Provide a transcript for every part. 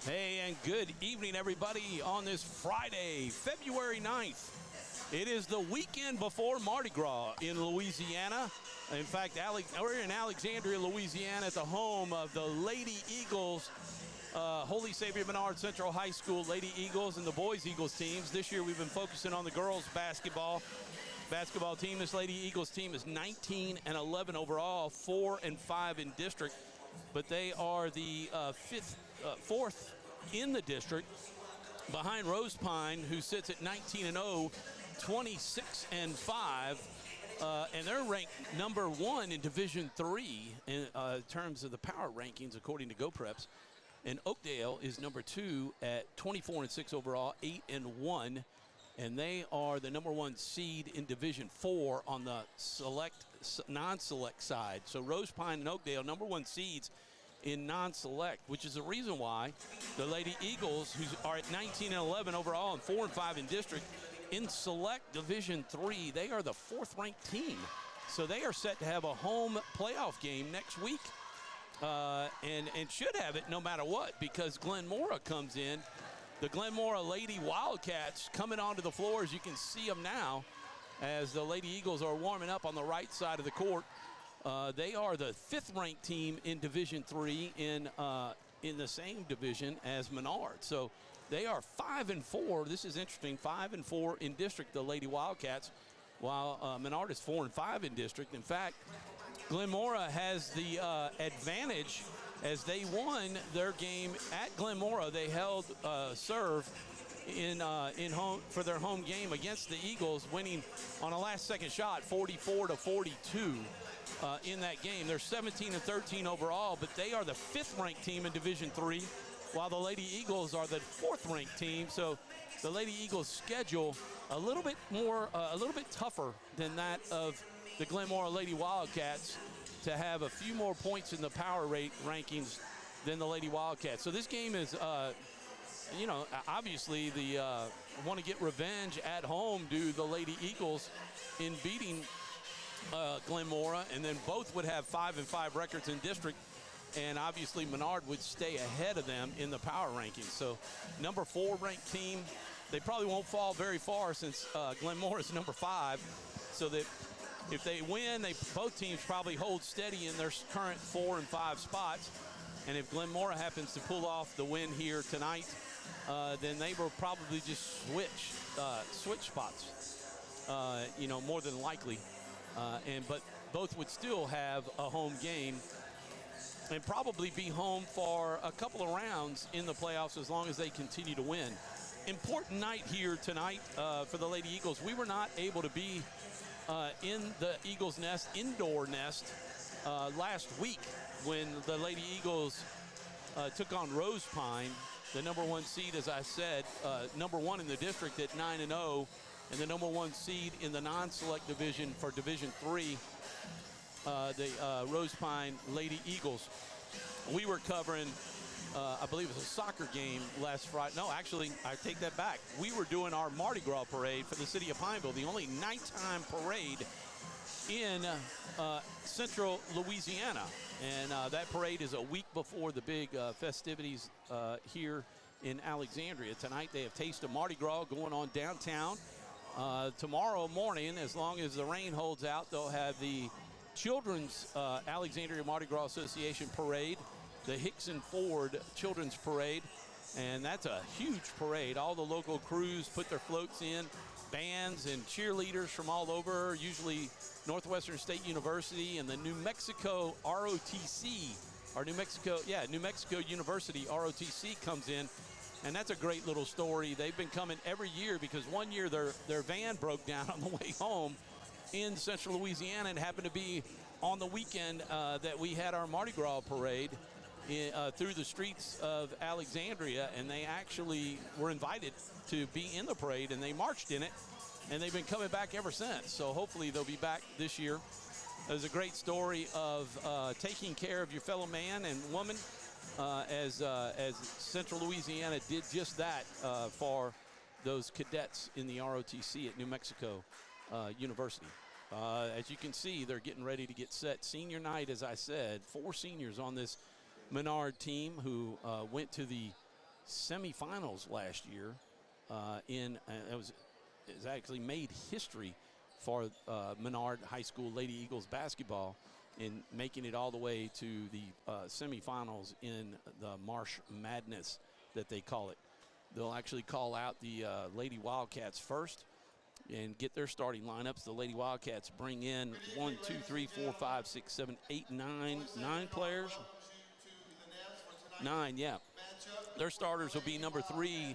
Hey, and good evening, everybody, on this Friday, February 9th. It is the weekend before Mardi Gras in Louisiana. In fact, we're in Alexandria, Louisiana, at the home of the Lady Eagles, Holy Savior Menard Central High School Lady Eagles and the Boys Eagles teams. This year we've been focusing on the girls basketball team. This Lady Eagles team is 19-11 overall, 4-5 in district, but they are the fourth in the district, behind Rose Pine, who sits at 19-0, 26-5, and they're ranked number 1 in Division III in terms of the power rankings, according to GoPreps. And Oakdale is number 2 at 24-6 overall, 8-1, and they are the number 1 seed in Division IV on the non-select side. So Rose Pine and Oakdale, number 1 seeds in non-select, which is the reason why the Lady Eagles, who are at 19-11 overall and 4-5 in district, in select Division III, they are the 4th-ranked team. So they are set to have a home playoff game next week, and should have it no matter what, because Glenmora comes in. The Glenmora Lady Wildcats coming onto the floor, as you can see them now, as the Lady Eagles are warming up on the right side of the court. They are the 5th-ranked team in Division III in the same division as Menard. So they are 5-4. This is interesting. 5-4 in district, the Lady Wildcats, while Menard is 4-5 in district. In fact, Glenmora has the advantage as they won their game at Glenmora. They held serve in home for their home game against the Eagles, winning on a last-second shot, 44-42. In that game. They're 17-13 overall, but they are the 5th-ranked team in Division III, while the Lady Eagles are the 4th-ranked team. So the Lady Eagles' schedule a little bit tougher than that of the Glenmora Lady Wildcats, to have a few more points in the power rate rankings than the Lady Wildcats. So this game is, obviously the want to get revenge at home to the Lady Eagles in beating Glenmora, and then both would have 5-5 records in district, and obviously Menard would stay ahead of them in the power rankings. So number 4 ranked team, they probably won't fall very far, since Glenmora is number 5, so that if they win, both teams probably hold steady in their current 4 and 5 spots. And if Glenmora happens to pull off the win here tonight, then they will probably just switch spots, more than likely. But both would still have a home game and probably be home for a couple of rounds in the playoffs, as long as they continue to win. Important night here tonight for the Lady Eagles. We were not able to be in the Eagles' nest, indoor nest, last week when the Lady Eagles took on Rose Pine, the number 1 seed, as I said, number 1 in the district at 9-0. And the number 1 seed in the non-select division for Division III, the Rose Pine Lady Eagles. We were covering, I believe it was a soccer game last Friday. No, actually, I take that back. We were doing our Mardi Gras parade for the city of Pineville, the only nighttime parade in central Louisiana. And that parade is a week before the big festivities here in Alexandria. Tonight they have Taste of Mardi Gras going on downtown. Tomorrow morning, as long as the rain holds out, they'll have the Children's Alexandria Mardi Gras Association Parade, the Hickson Ford Children's Parade, and that's a huge parade. All the local crews put their floats in, bands and cheerleaders from all over, usually Northwestern State University and the New Mexico ROTC, New Mexico University ROTC comes in. And that's a great little story. They've been coming every year, because one year their van broke down on the way home in central Louisiana, and happened to be on the weekend that we had our Mardi Gras parade through the streets of Alexandria, and they actually were invited to be in the parade, and they marched in it, and they've been coming back ever since. So hopefully they'll be back this year. There's a great story of taking care of your fellow man and woman, as Central Louisiana did just that for those cadets in the ROTC at New Mexico University. As you can see, they're getting ready to get set. Senior night, as I said, 4 seniors on this Menard team who went to the semifinals last year. It was actually made history for Menard High School Lady Eagles basketball in making it all the way to the semifinals in the March Madness that they call it. They'll actually call out the Lady Wildcats first and get their starting lineups. The Lady Wildcats bring in 1, 2, 3, 4, 5, 6, 7, 8, 9 players. 9, yeah. Their starters will be number 3,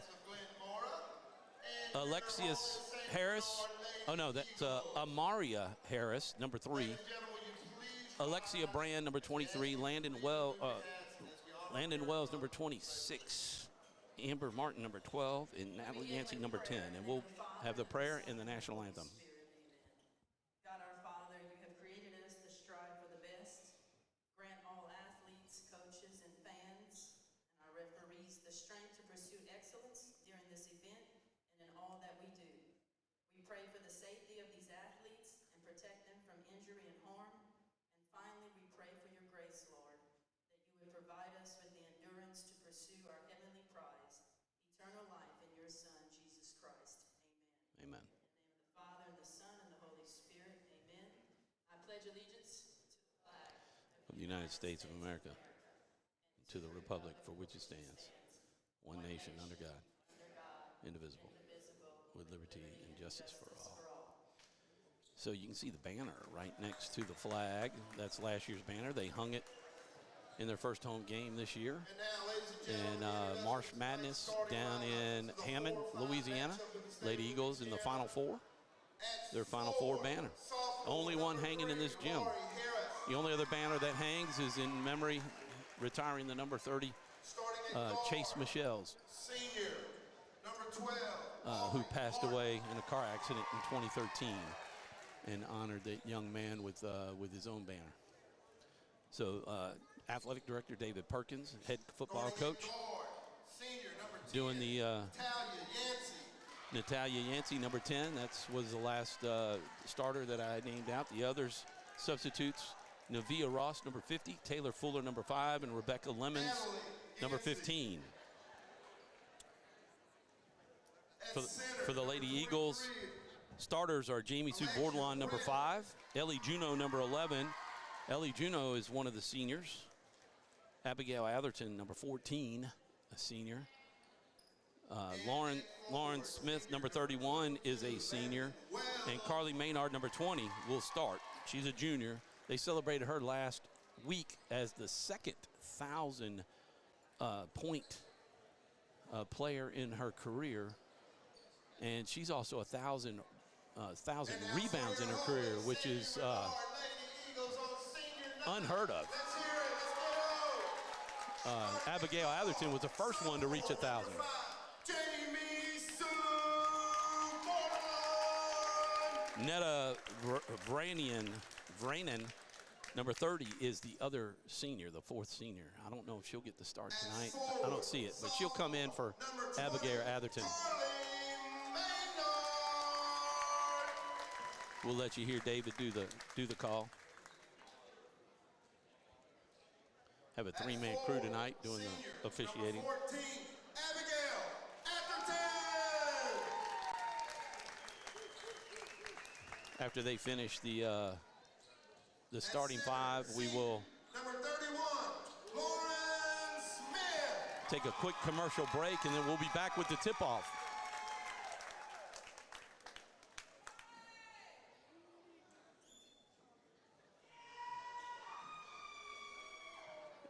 Alexius Harris. Oh, no, that's Amaria Harris, number 3. Alexia Brand, number 23. Landon Wells, number 26. Amber Martin, number 12. And Natalie Yancey, number 10. And we'll have the prayer and the national anthem. God our Father, you have created us to strive for the best. Grant all athletes, coaches, and fans, and our referees the strength to pursue excellence during this event and in all that we do. We pray for the safety of these athletes and protect them from injury and harm. And finally, we pray for your grace, Lord, that you would provide us with the endurance to pursue our heavenly prize, eternal life in your Son, Jesus Christ. Amen. Amen. In the name of the Father, and the Son, and the Holy Spirit. Amen. I pledge allegiance to the flag of the United States of America, and to the republic for which it stands, one nation under God, indivisible, with liberty and justice for all. So you can see the banner right next to the flag. That's last year's banner. They hung it in their first home game this year. And March Madness down in Hammond, Louisiana. Lady Eagles in the Final Four. Their Final Four banner. Only one hanging in this gym. The only other banner that hangs is in memory, retiring the number 30, Chase Michelle's, senior, number 12, who passed away in a car accident in 2013, and honored that young man with his own banner. So athletic director David Perkins, head football coach, senior, number 10, doing the Natalia Yancey, number 10. That was the last starter that I named out. The others, substitutes, Navia Ross, number 50, Taylor Fuller, number 5, and Rebecca Lemons, number 15. For the Lady Eagles, starters are Jamie Sue Bordelon, number 5, Ellie Juno, number 11. Ellie Juno is one of the seniors. Abigail Atherton, number 14, a senior. Lauren Smith, number 31, is a senior. And Carly Maynard, number 20, will start. She's a junior. They celebrated her last week as the second 1,000-point player in her career. And she's also 1,000 rebounds in her career, which is unheard of. Abigail Atherton was the first one to reach 1,000. Netta Vranen, number 30, is the other senior, the 4th senior. I don't know if she'll get the start tonight. I don't see it, but she'll come in for Abigail Atherton. We'll let you hear David do the call. Have a 3-man crew tonight doing the officiating. 14, Abigail Atherton. After they finish the starting 5, we will number 31, Lauren Smith. take a quick commercial break, and then we'll be back with the tip-off.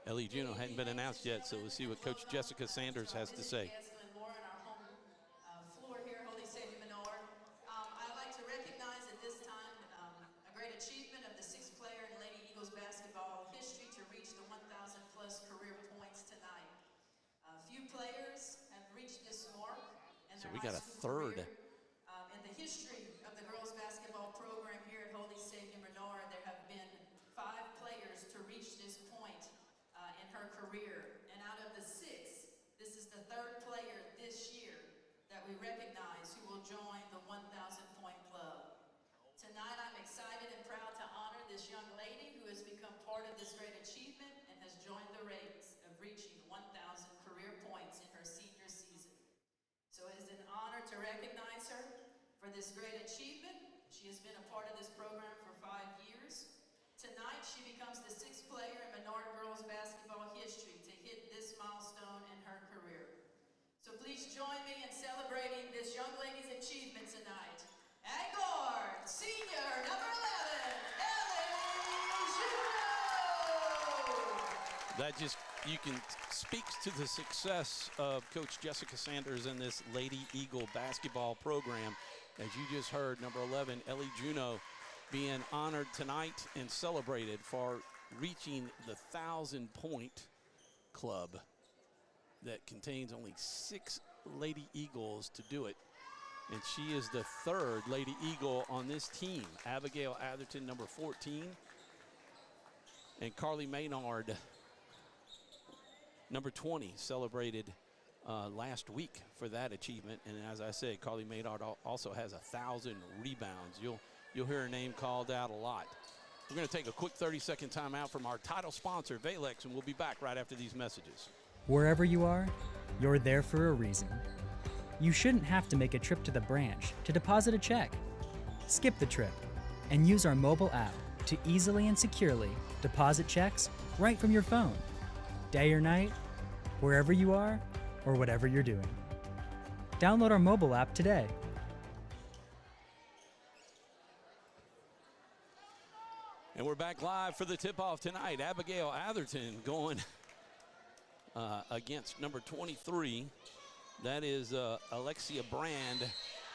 Ellie Juno hadn't been announced yet, so we'll see what Coach Jessica Sanders has to say. Glenmora on our home floor here, Holy Savior Menard. I'd like to recognize at this time a great achievement of the 6th player in Lady Eagles basketball history to reach the 1,000-plus career points tonight. Few players have reached this mark. So we got a third. In the history of the girls basketball program here at Holy Savior Menard, there have been 5 players to reach this point in her career. And out of the 6, this is the 3rd player this year that we recognize who will join the 1,000-point club. Tonight, I'm excited and proud to honor this young lady who has become part of this great achievement and has joined the race of reaching 1,000 career points in her senior recognize her for this great achievement. She has been a part of this program for 5 years. Tonight, she becomes the 6th player in Menard girls basketball history to hit this milestone in her career. So please join me in celebrating this young lady's achievement tonight. At guard, senior number 11, Ellie Juneau. That just, you can, speaks to the success of Coach Jessica Sanders in this Lady Eagle basketball program. As you just heard, number 11, Ellie Juneau, being honored tonight and celebrated for reaching the 1,000-point club that contains only 6 Lady Eagles to do it. And she is the 3rd Lady Eagle on this team. Abigail Atherton, number 14. And Carly Menard, number 20, celebrated last week for that achievement. And as I said, Carly Menard also has 1,000 rebounds. You'll hear her name called out a lot. We're going to take a quick 30-second timeout from our title sponsor, Valex, and we'll be back right after these messages. Wherever you are, you're there for a reason. You shouldn't have to make a trip to the branch to deposit a check. Skip the trip and use our mobile app to easily and securely deposit checks right from your phone. Day or night, wherever you are, or whatever you're doing. Download our mobile app today. And we're back live for the tip-off tonight. Abigail Atherton going against number 23. That is Alexia Brand,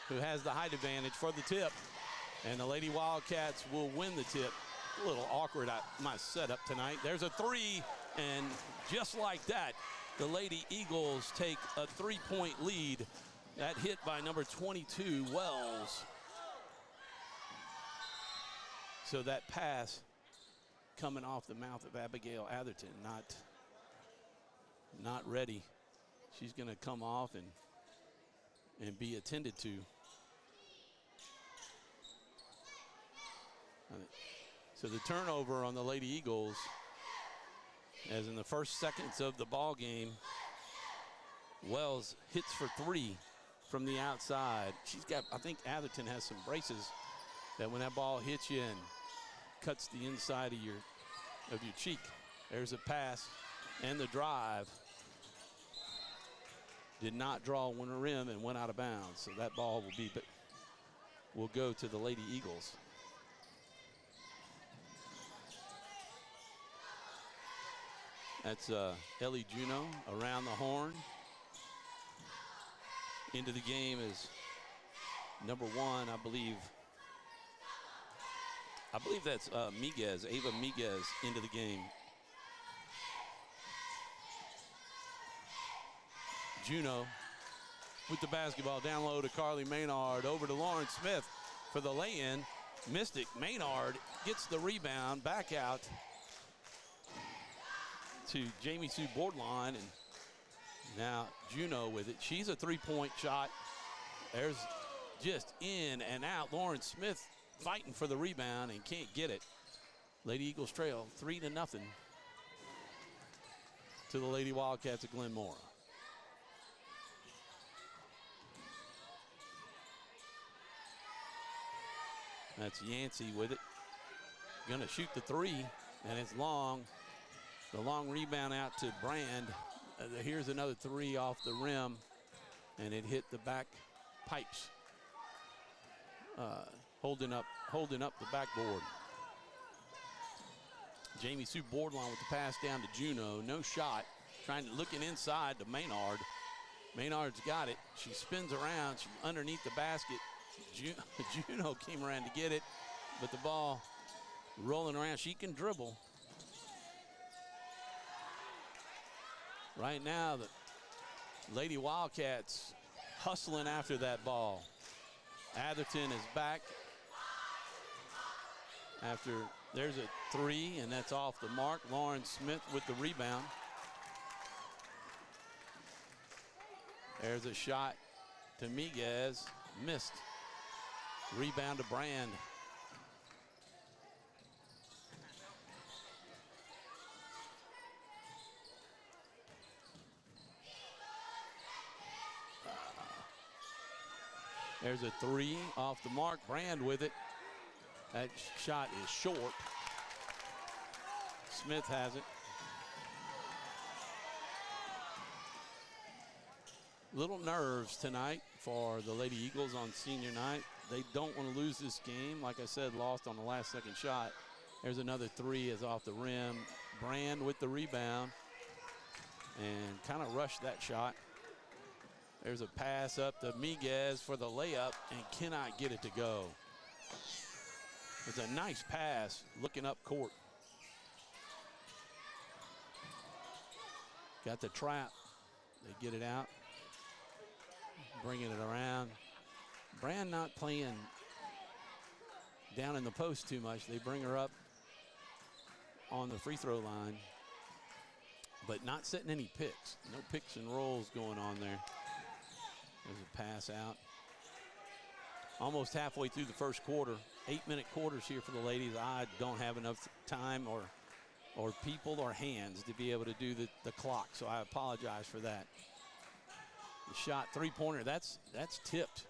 who has the height advantage for the tip. And the Lady Wildcats will win the tip. A little awkward at my setup tonight. There's a 3, and just like that, the Lady Eagles take a 3-point lead. That hit by number 22, Wells. So that pass coming off the mouth of Abigail Atherton, not ready. She's going to come off and be attended to. So the turnover on the Lady Eagles, as in the first seconds of the ball game, Wells hits for 3 from the outside. She's got, I think Atherton has some braces that when that ball hits you and cuts the inside of your cheek. There's a pass and the drive. Did not draw one rim and went out of bounds. So that ball will go to the Lady Eagles. That's Ellie Juneau around the horn. Into the game is number 1, I believe that's Miguez, Ava Miguez, into the game. Juneau with the basketball down low to Carly Menard, over to Lauren Smith for the lay-in. Missed it. Menard gets the rebound, back out to Jamie Sue Boardline, and now Juneau with it. She's a 3-point shot. There's just in and out. Lauren Smith fighting for the rebound and can't get it. Lady Eagles trail 3-0 to the Lady Wildcats of Glenmora. That's Yancey with it. Gonna shoot the 3, and it's long. The long rebound out to Brand. Here's another 3 off the rim, and it hit the back pipes. Holding up the backboard. Jamie Sue Boardline with the pass down to Juneau. No shot. Looking inside to Menard. Menard's got it. She spins around. She's underneath the basket. Juneau came around to get it, but the ball rolling around. She can dribble. Right now, the Lady Wildcats hustling after that ball. Atherton is back after there's a 3, and that's off the mark. Lauren Smith with the rebound. There's a shot to Miguez, missed. Rebound to Brand. There's a three off the mark. Brand with it. That shot is short. Smith has it. Little nerves tonight for the Lady Eagles on senior night. They don't want to lose this game. Like I said, lost on the last second shot. There's another three is off the rim. Brand with the rebound and kind of rushed that shot. There's a pass up to Miguez for the layup and cannot get it to go. It's a nice pass looking up court. Got the trap. They get it out. Bringing it around. Brand not playing down in the post too much. They bring her up on the free throw line, but not setting any picks. No picks and rolls going on there. There's a pass out. Almost halfway through the first quarter. 8-minute quarters here for the ladies. I don't have enough time or people or hands to be able to do the clock, so I apologize for that. The shot, three-pointer, that's tipped.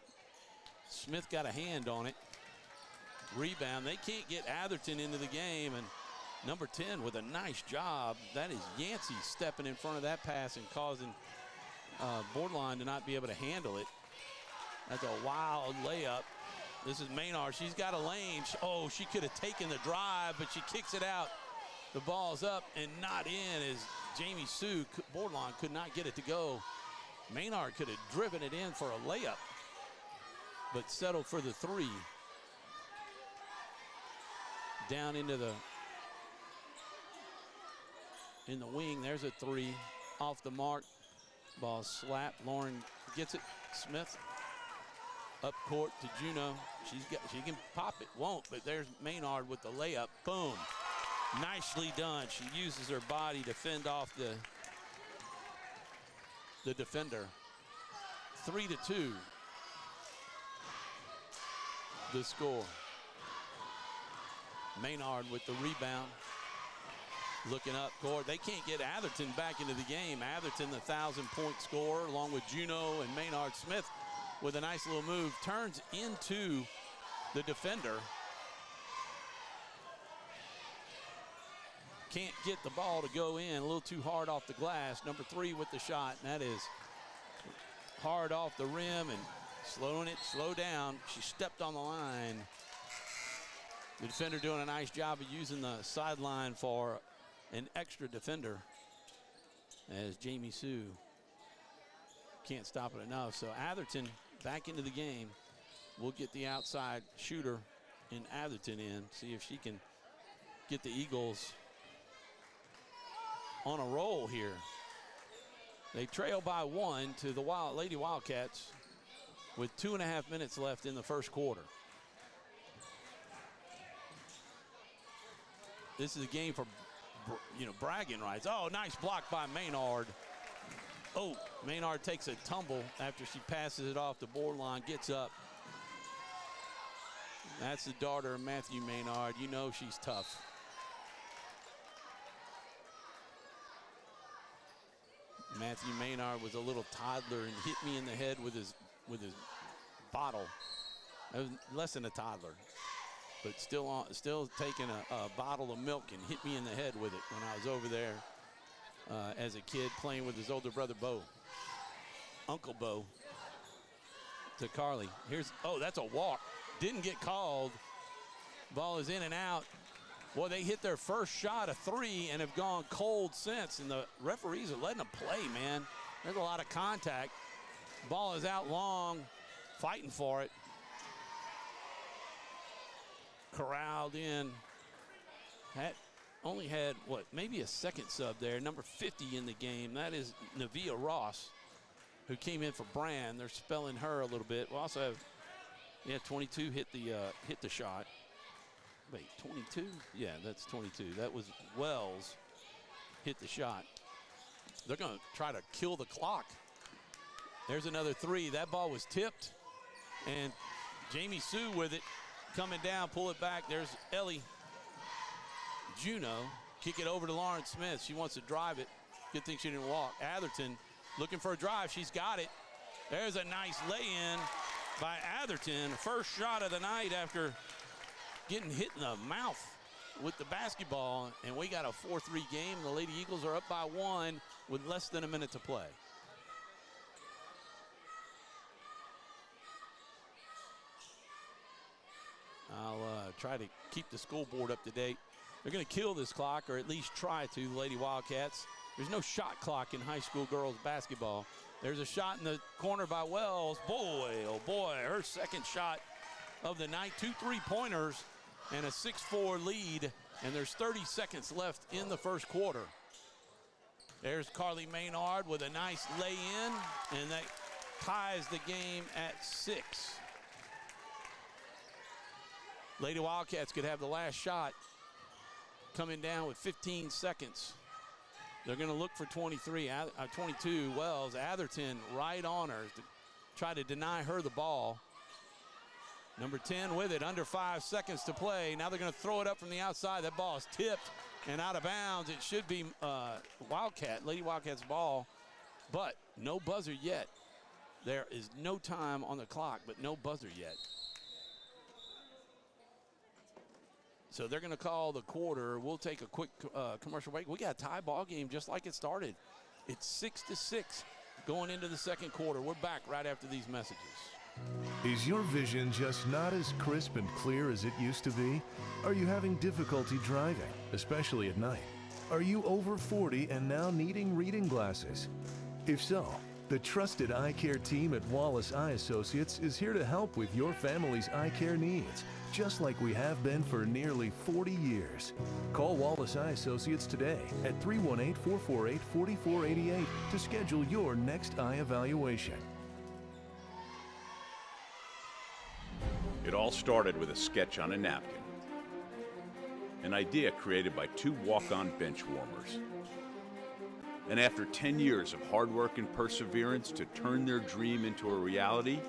Smith got a hand on it. Rebound, they can't get Atherton into the game, and number 10 with a nice job. That is Yancey stepping in front of that pass and causing Borderline to not be able to handle it. That's a wild layup. This is Menard. She's got a lane. Oh, she could have taken the drive, but she kicks it out. The ball's up and not in as Jamie Sue, Borderline, could not get it to go. Menard could have driven it in for a layup, but settled for the three. Down into the wing. There's a three off the mark. Ball slapped. Lauren gets it. Smith up court to Juno. She can pop it. Won't, but there's Menard with the layup. Boom. Nicely done. She uses her body to fend off the defender. 3-2. The score. Menard with the rebound. Looking up court. They can't get Atherton back into the game. Atherton, the 1,000-point scorer, along with Juno and Menard. Smith with a nice little move. Turns into the defender. Can't get the ball to go in. A little too hard off the glass. Number 3 with the shot. And that is hard off the rim and slow down. She stepped on the line. The defender doing a nice job of using the sideline for an extra defender as Jamie Sue can't stop it enough. So Atherton back into the game. We'll get the outside shooter in Atherton in, see if she can get the Eagles on a roll here. They trail by 1 to the Lady Wildcats with 2.5 minutes left in the first quarter. This is a game for, bragging rights. Oh, nice block by Menard. Oh, Menard takes a tumble after she passes it off the board line, gets up. That's the daughter of Matthew Menard. You know she's tough. Matthew Menard was a little toddler and hit me in the head with his bottle. It was less than a toddler, but still taking a bottle of milk and hit me in the head with it when I was over there as a kid playing with his older brother Bo, Uncle Bo, to Carly. That's a walk. Didn't get called. Ball is in and out. Well, they hit their first shot, a 3, and have gone cold since, and the referees are letting them play, man. There's a lot of contact. Ball is out long, fighting for it. Corralled in. Only had, maybe a second sub there, number 50 in the game. That is Navia Ross, who came in for Brand. They're spelling her a little bit. We'll also have, 22 hit the shot. Wait, 22? Yeah, that's 22. That was Wells hit the shot. They're going to try to kill the clock. There's another 3. That ball was tipped, and Jamie Sue with it, coming down, pull it back. There's Ellie Juno. Kick it over to Lauren Smith. She wants to drive it. Good thing she didn't walk. Atherton looking for a drive. She's got it. There's a nice lay-in. by Atherton. First shot of the night after getting hit in the mouth with the basketball. And we got a 4-3 game. The Lady Eagles are up by 1 with less than a minute to play. I'll try to keep the school board up to date. They're going to kill this clock, or at least try to, the Lady Wildcats. There's no shot clock in high school girls basketball. There's a shot in the corner by Wells. Boy, oh boy, her second shot of the night. 2 3-pointers and a 6-4 lead, and there's 30 seconds left in the first quarter. There's Carly Menard with a nice lay-in, and that ties the game at 6. Lady Wildcats could have the last shot coming down with 15 seconds. They're going to look for 22. Wells, Atherton right on her to try to deny her the ball. Number 10 with it, under 5 seconds to play. Now they're going to throw it up from the outside. That ball is tipped and out of bounds. It should be Lady Wildcats ball, but no buzzer yet. There is no time on the clock, but no buzzer yet. So they're going to call the quarter. We'll take a quick commercial break. We got a tie ball game just like it started. It's 6-6 going into the second quarter. We're back right after these messages. Is your vision just not as crisp and clear as it used to be? Are you having difficulty driving, especially at night? Are you over 40 and now needing reading glasses? If so, the trusted eye care team at Wallace Eye Associates is here to help with your family's eye care needs, just like we have been for nearly 40 years. Call Wallace Eye Associates today at 318-448-4488 to schedule your next eye evaluation. It all started with a sketch on a napkin. An idea created by 2 walk-on bench warmers. And after 10 years of hard work and perseverance to turn their dream into a reality,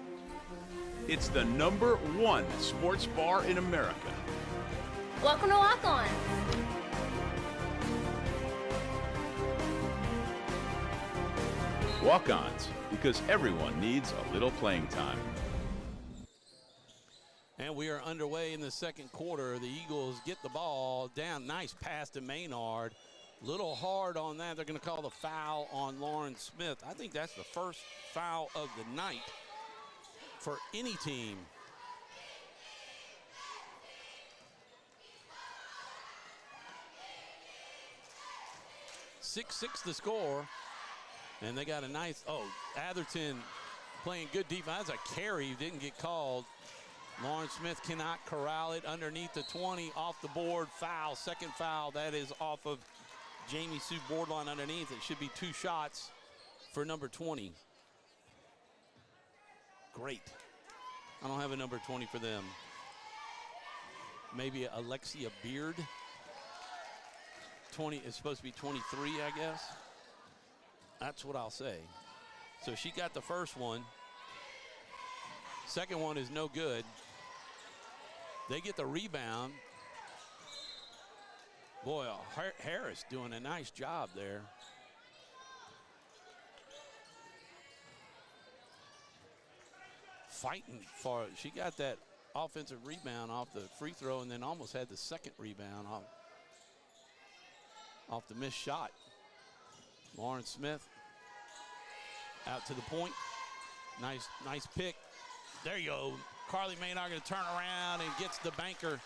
it's the #1 sports bar in America. Welcome to Walk On. Walk-ons, because everyone needs a little playing time. And we are underway in the second quarter. The Eagles get the ball down. Nice pass to Menard. Little hard on that. They're going to call the foul on Lauren Smith. I think that's the first foul of the night for any team. (6-6) the score. And they got a nice, Atherton playing good defense. That's a carry, didn't get called. Lauren Smith cannot corral it underneath the 20, off the board, foul, second foul. That is off of Jamie Sue Boardline underneath. It should be 2 shots for number 20. Great. I don't have a number 20 for them. Maybe Alexia Beard. 20 is supposed to be 23, I guess. That's what I'll say. So she got the first one. Second one is no good. They get the rebound. Boy, Harris doing a nice job there. Fighting for it. She got that offensive rebound off the free throw and then almost had the second rebound off the missed shot. Lauren Smith out to the point. Nice pick. There you go. Carly Menard going to turn around and gets the banker.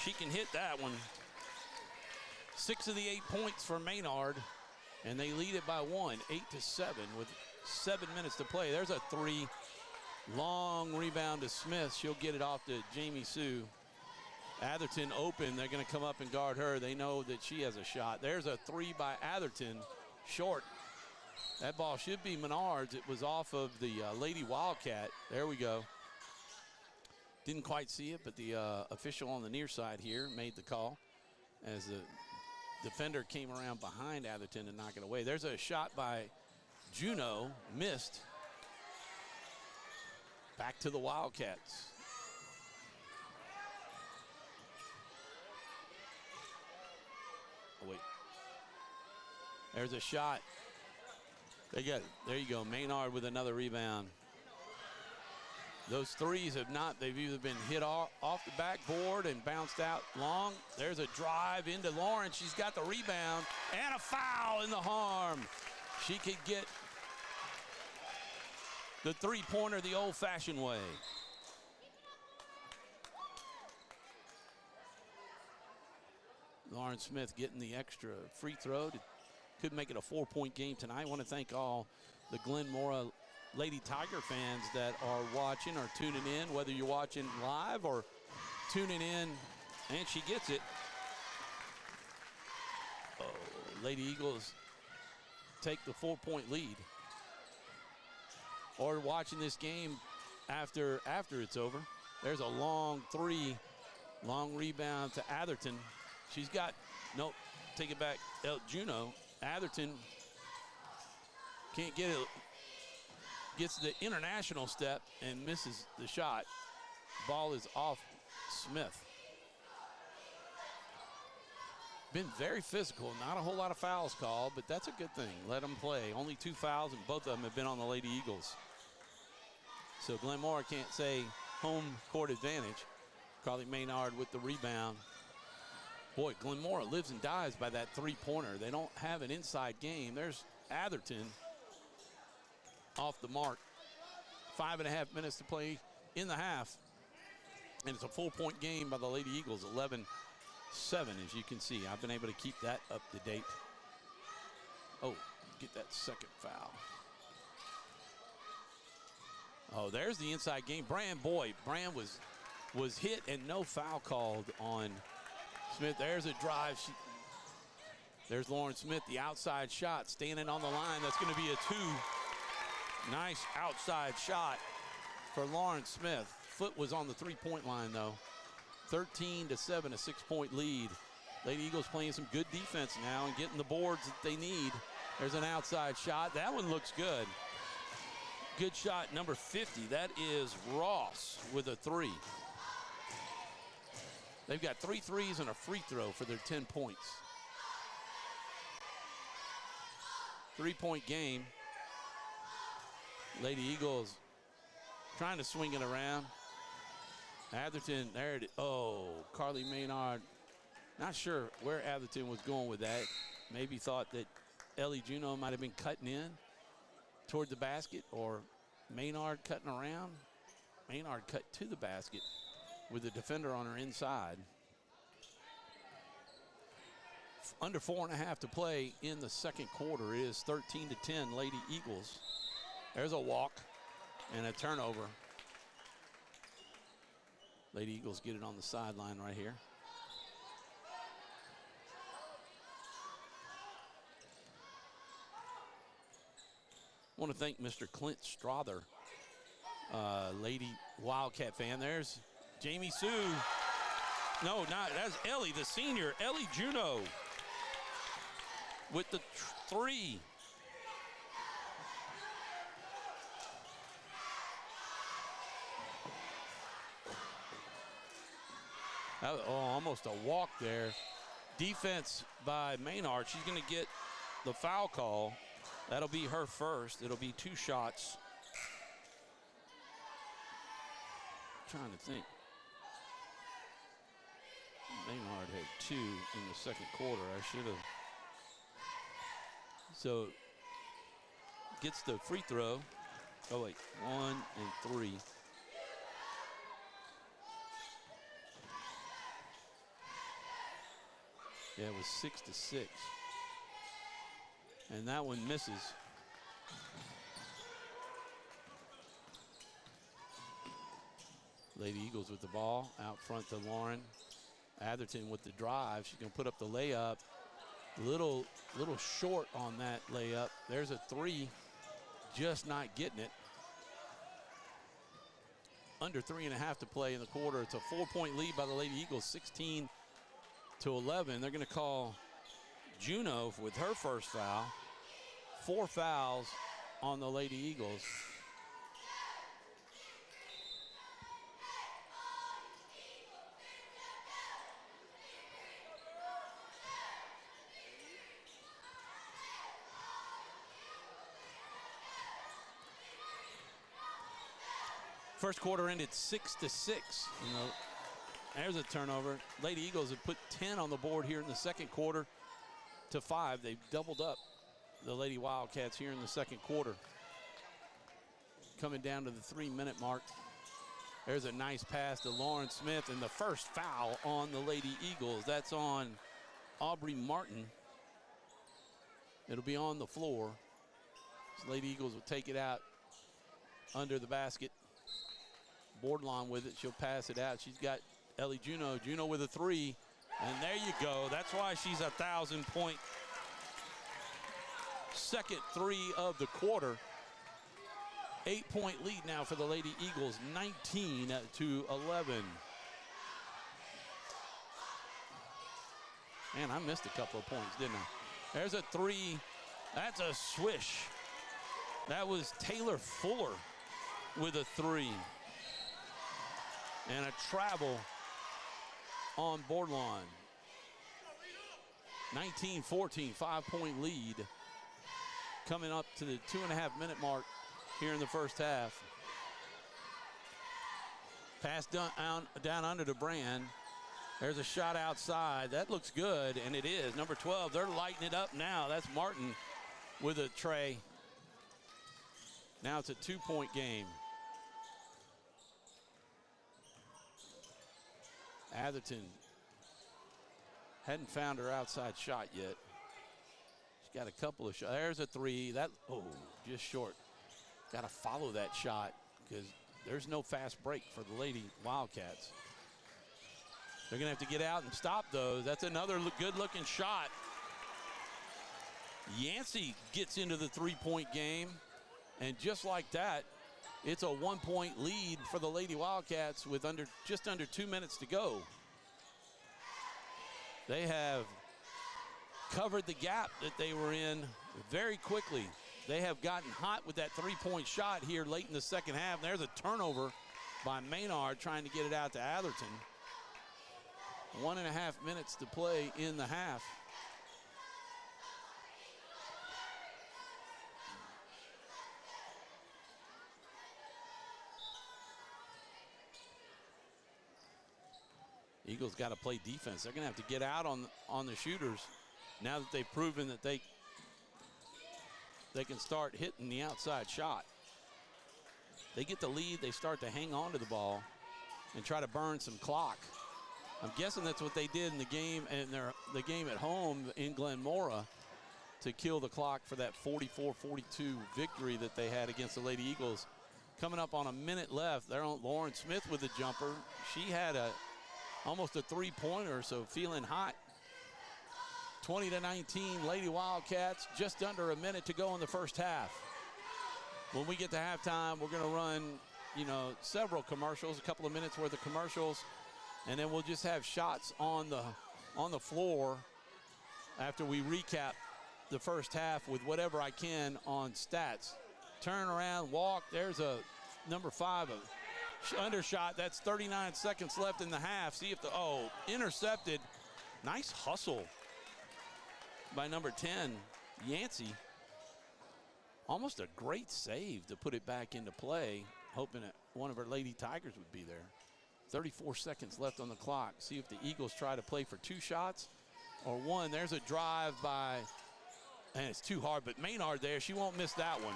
She can hit that one. 6 of the 8 points for Menard, and they lead it by 1, 8-7 with 7 minutes to play. There's a 3. Long rebound to Smith. She'll get it off to Jamie Sue. Atherton open. They're going to come up and guard her. They know that she has a shot. There's a 3 by Atherton. Short. That ball should be Menard's. It was off of the Lady Wildcat. There we go. Didn't quite see it, but the official on the near side here made the call as the defender came around behind Atherton to knock it away. There's a shot by Juneau. Missed. Back to the Wildcats. Oh, wait. There's a shot. They got it. There you go. Menard with another rebound. Those threes have not, they've either been hit off the backboard and bounced out long. There's a drive into Lauren. She's got the rebound and a foul in the arm. She could get the three-pointer the old-fashioned way. Lauren Smith getting the extra free throw. Could make it a 4-point game tonight. I want to thank all the Glenmora Lady Tiger fans that are watching or tuning in, whether you're watching live or tuning in, and she gets it. Oh, Lady Eagles take the 4-point lead. Or watching this game after it's over. There's a long three, long rebound to Atherton. She's got, nope, take it back, Juno. Atherton can't get it, gets the international step and misses the shot. Ball is off Smith. Been very physical, not a whole lot of fouls called, but that's a good thing. Let them play. Only 2 fouls, and both of them have been on the Lady Eagles. So Glenmora can't say home court advantage. Carly Menard with the rebound. Boy, Glenmora lives and dies by that three-pointer. They don't have an inside game. There's Atherton off the mark. 5.5 minutes to play in the half. And it's a 4-point game by the Lady Eagles, 11-7, as you can see. I've been able to keep that up to date. Oh, get that second foul. Oh, there's the inside game. Brand was hit and no foul called on Smith. There's a drive. There's Lauren Smith, the outside shot, standing on the line. That's going to be a 2. Nice outside shot for Lauren Smith. Foot was on the three-point line, though. 13-7, a 6-point lead. Lady Eagles playing some good defense now and getting the boards that they need. There's an outside shot. That one looks good. Good shot, number 50. That is Ross with a 3. They've got 3 threes and a free throw for their 10 points. 3-point game. Lady Eagles trying to swing it around. Atherton, there it is. Oh, Carly Menard. Not sure where Atherton was going with that. Maybe thought that Ellie Juno might have been cutting in toward the basket, or Menard cutting around. Menard cut to the basket with the defender on her inside. Under 4.5 to play in the second quarter. It is 13-10 Lady Eagles. There's a walk and a turnover. Lady Eagles get it on the sideline right here. I want to thank Mr. Clint Strother, Lady Wildcat fan. There's Jamie Sue. No, not, that's Ellie, the senior, Ellie Juno with the 3. Almost a walk there. Defense by Menard. She's going to get the foul call. That'll be her first. It'll be 2 shots. I'm trying to think. Menard had 2 in the second quarter. I should have. So gets the free throw. Oh wait, 1 and 3. Yeah, it was 6-6. And that one misses. Lady Eagles with the ball out front to Lauren. Atherton with the drive. She's going to put up the layup. Little short on that layup. There's a 3, just not getting it. Under 3.5 to play in the quarter. It's a 4-point lead by the Lady Eagles, 16-11. They're going to call Juno with her first foul. 4 fouls on the Lady Eagles. First quarter ended 6-6. There's a turnover. Lady Eagles have put 10 on the board here in the second quarter to 5. They've doubled up the Lady Wildcats here in the second quarter. Coming down to the 3-minute mark. There's a nice pass to Lauren Smith, and the first foul on the Lady Eagles. That's on Aubrey Martin. It'll be on the floor. So Lady Eagles will take it out under the basket. Bordelon with it. She'll pass it out. She's got Ellie Juno. Juno with a 3. And there you go. That's why she's a 1,000-point second 3 of the quarter. 8-point lead now for the Lady Eagles, 19-11. Man, I missed a couple of points, didn't I? There's a 3. That's a swish. That was Taylor Fuller with a 3. And a travel on Bordelon. 19-14, 5-point lead. Coming up to the 2.5-minute mark here in the first half. Pass down under to Brand. There's a shot outside. That looks good, and it is. Number 12, they're lighting it up now. That's Martin with a tray. Now it's a 2-point game. Atherton hadn't found her outside shot yet. She's got a couple of shots. There's a 3. That, just short. Got to follow that shot because there's no fast break for the Lady Wildcats. They're going to have to get out and stop those. That's another good-looking shot. Yancey gets into the 3-point game, and just like that, it's a 1-point lead for the Lady Wildcats with just under 2 minutes to go. They have covered the gap that they were in very quickly. They have gotten hot with that 3-point shot here late in the second half. There's a turnover by Menard trying to get it out to Atherton. 1.5 minutes to play in the half. Eagles got to play defense. They're going to have to get out on the shooters now that they've proven that they can start hitting the outside shot. They get the lead, they start to hang on to the ball and try to burn some clock. I'm guessing that's what they did in the game and the game at home in Glenmora to kill the clock for that 44-42 victory that they had against the Lady Eagles. Coming up on a minute left, they're on Lauren Smith with the jumper. She had almost a 3-pointer, so feeling hot. 20-19, Lady Wildcats, just under a minute to go in the first half. When we get to halftime, we're gonna run, several commercials, a couple of minutes worth of commercials, and then we'll just have shots on the floor after we recap the first half with whatever I can on stats. Turn around, walk, there's a number 5, undershot. That's 39 seconds left in the half. See if intercepted. Nice hustle by number 10, Yancey. Almost a great save to put it back into play, hoping that one of our Lady Tigers would be there. 34 seconds left on the clock. See if the Eagles try to play for 2 shots or 1. There's a drive by, and it's too hard, but Menard there, she won't miss that one.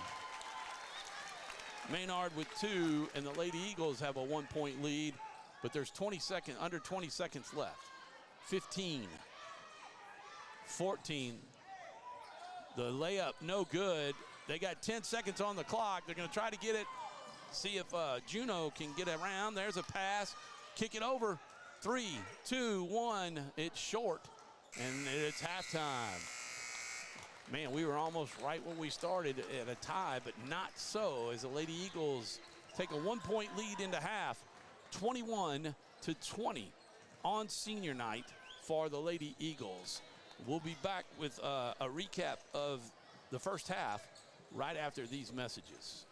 Menard with 2, and the Lady Eagles have a 1-point lead, but there's under 20 seconds left. 15, 14. The layup, no good. They got 10 seconds on the clock. They're going to try to get it, see if Juno can get around. There's a pass, kick it over. 3, 2, 1, it's short, and it's halftime. Man, we were almost right when we started at a tie, but not so, as the Lady Eagles take a 1-point lead into half, 21-20 on senior night for the Lady Eagles. We'll be back with a recap of the first half right after these messages.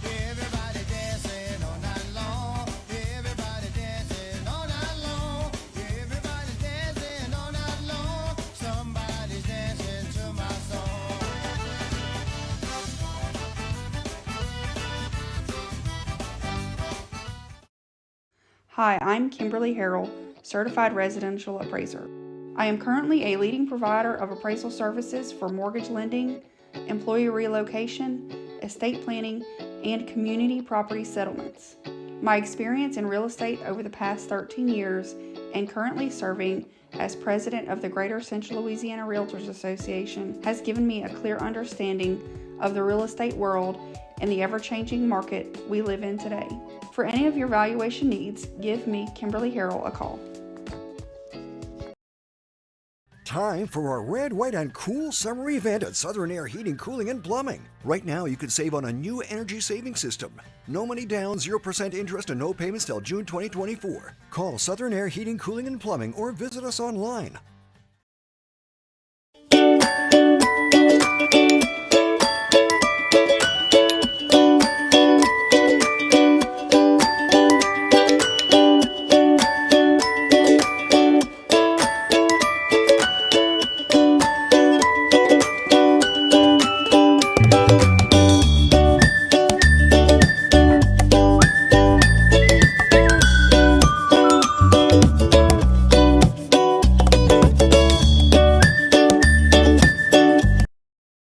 Everybody dancing all night long. Everybody dancing all night long. Hi, I'm Kimberly Harrell, Certified Residential Appraiser. I am currently a leading provider of appraisal services for mortgage lending, employee relocation, estate planning, and community property settlements. My experience in real estate over the past 13 years and currently serving as president of the Greater Central Louisiana Realtors Association has given me a clear understanding of the real estate world and the ever-changing market we live in today. For any of your valuation needs, give me, Kimberly Harrell, a call. Time for our red, white, and cool summer event at Southern Air Heating, Cooling, and Plumbing. Right now, you can save on a new energy saving system. No money down, 0% interest, and no payments till June 2024. Call Southern Air Heating, Cooling, and Plumbing or visit us online.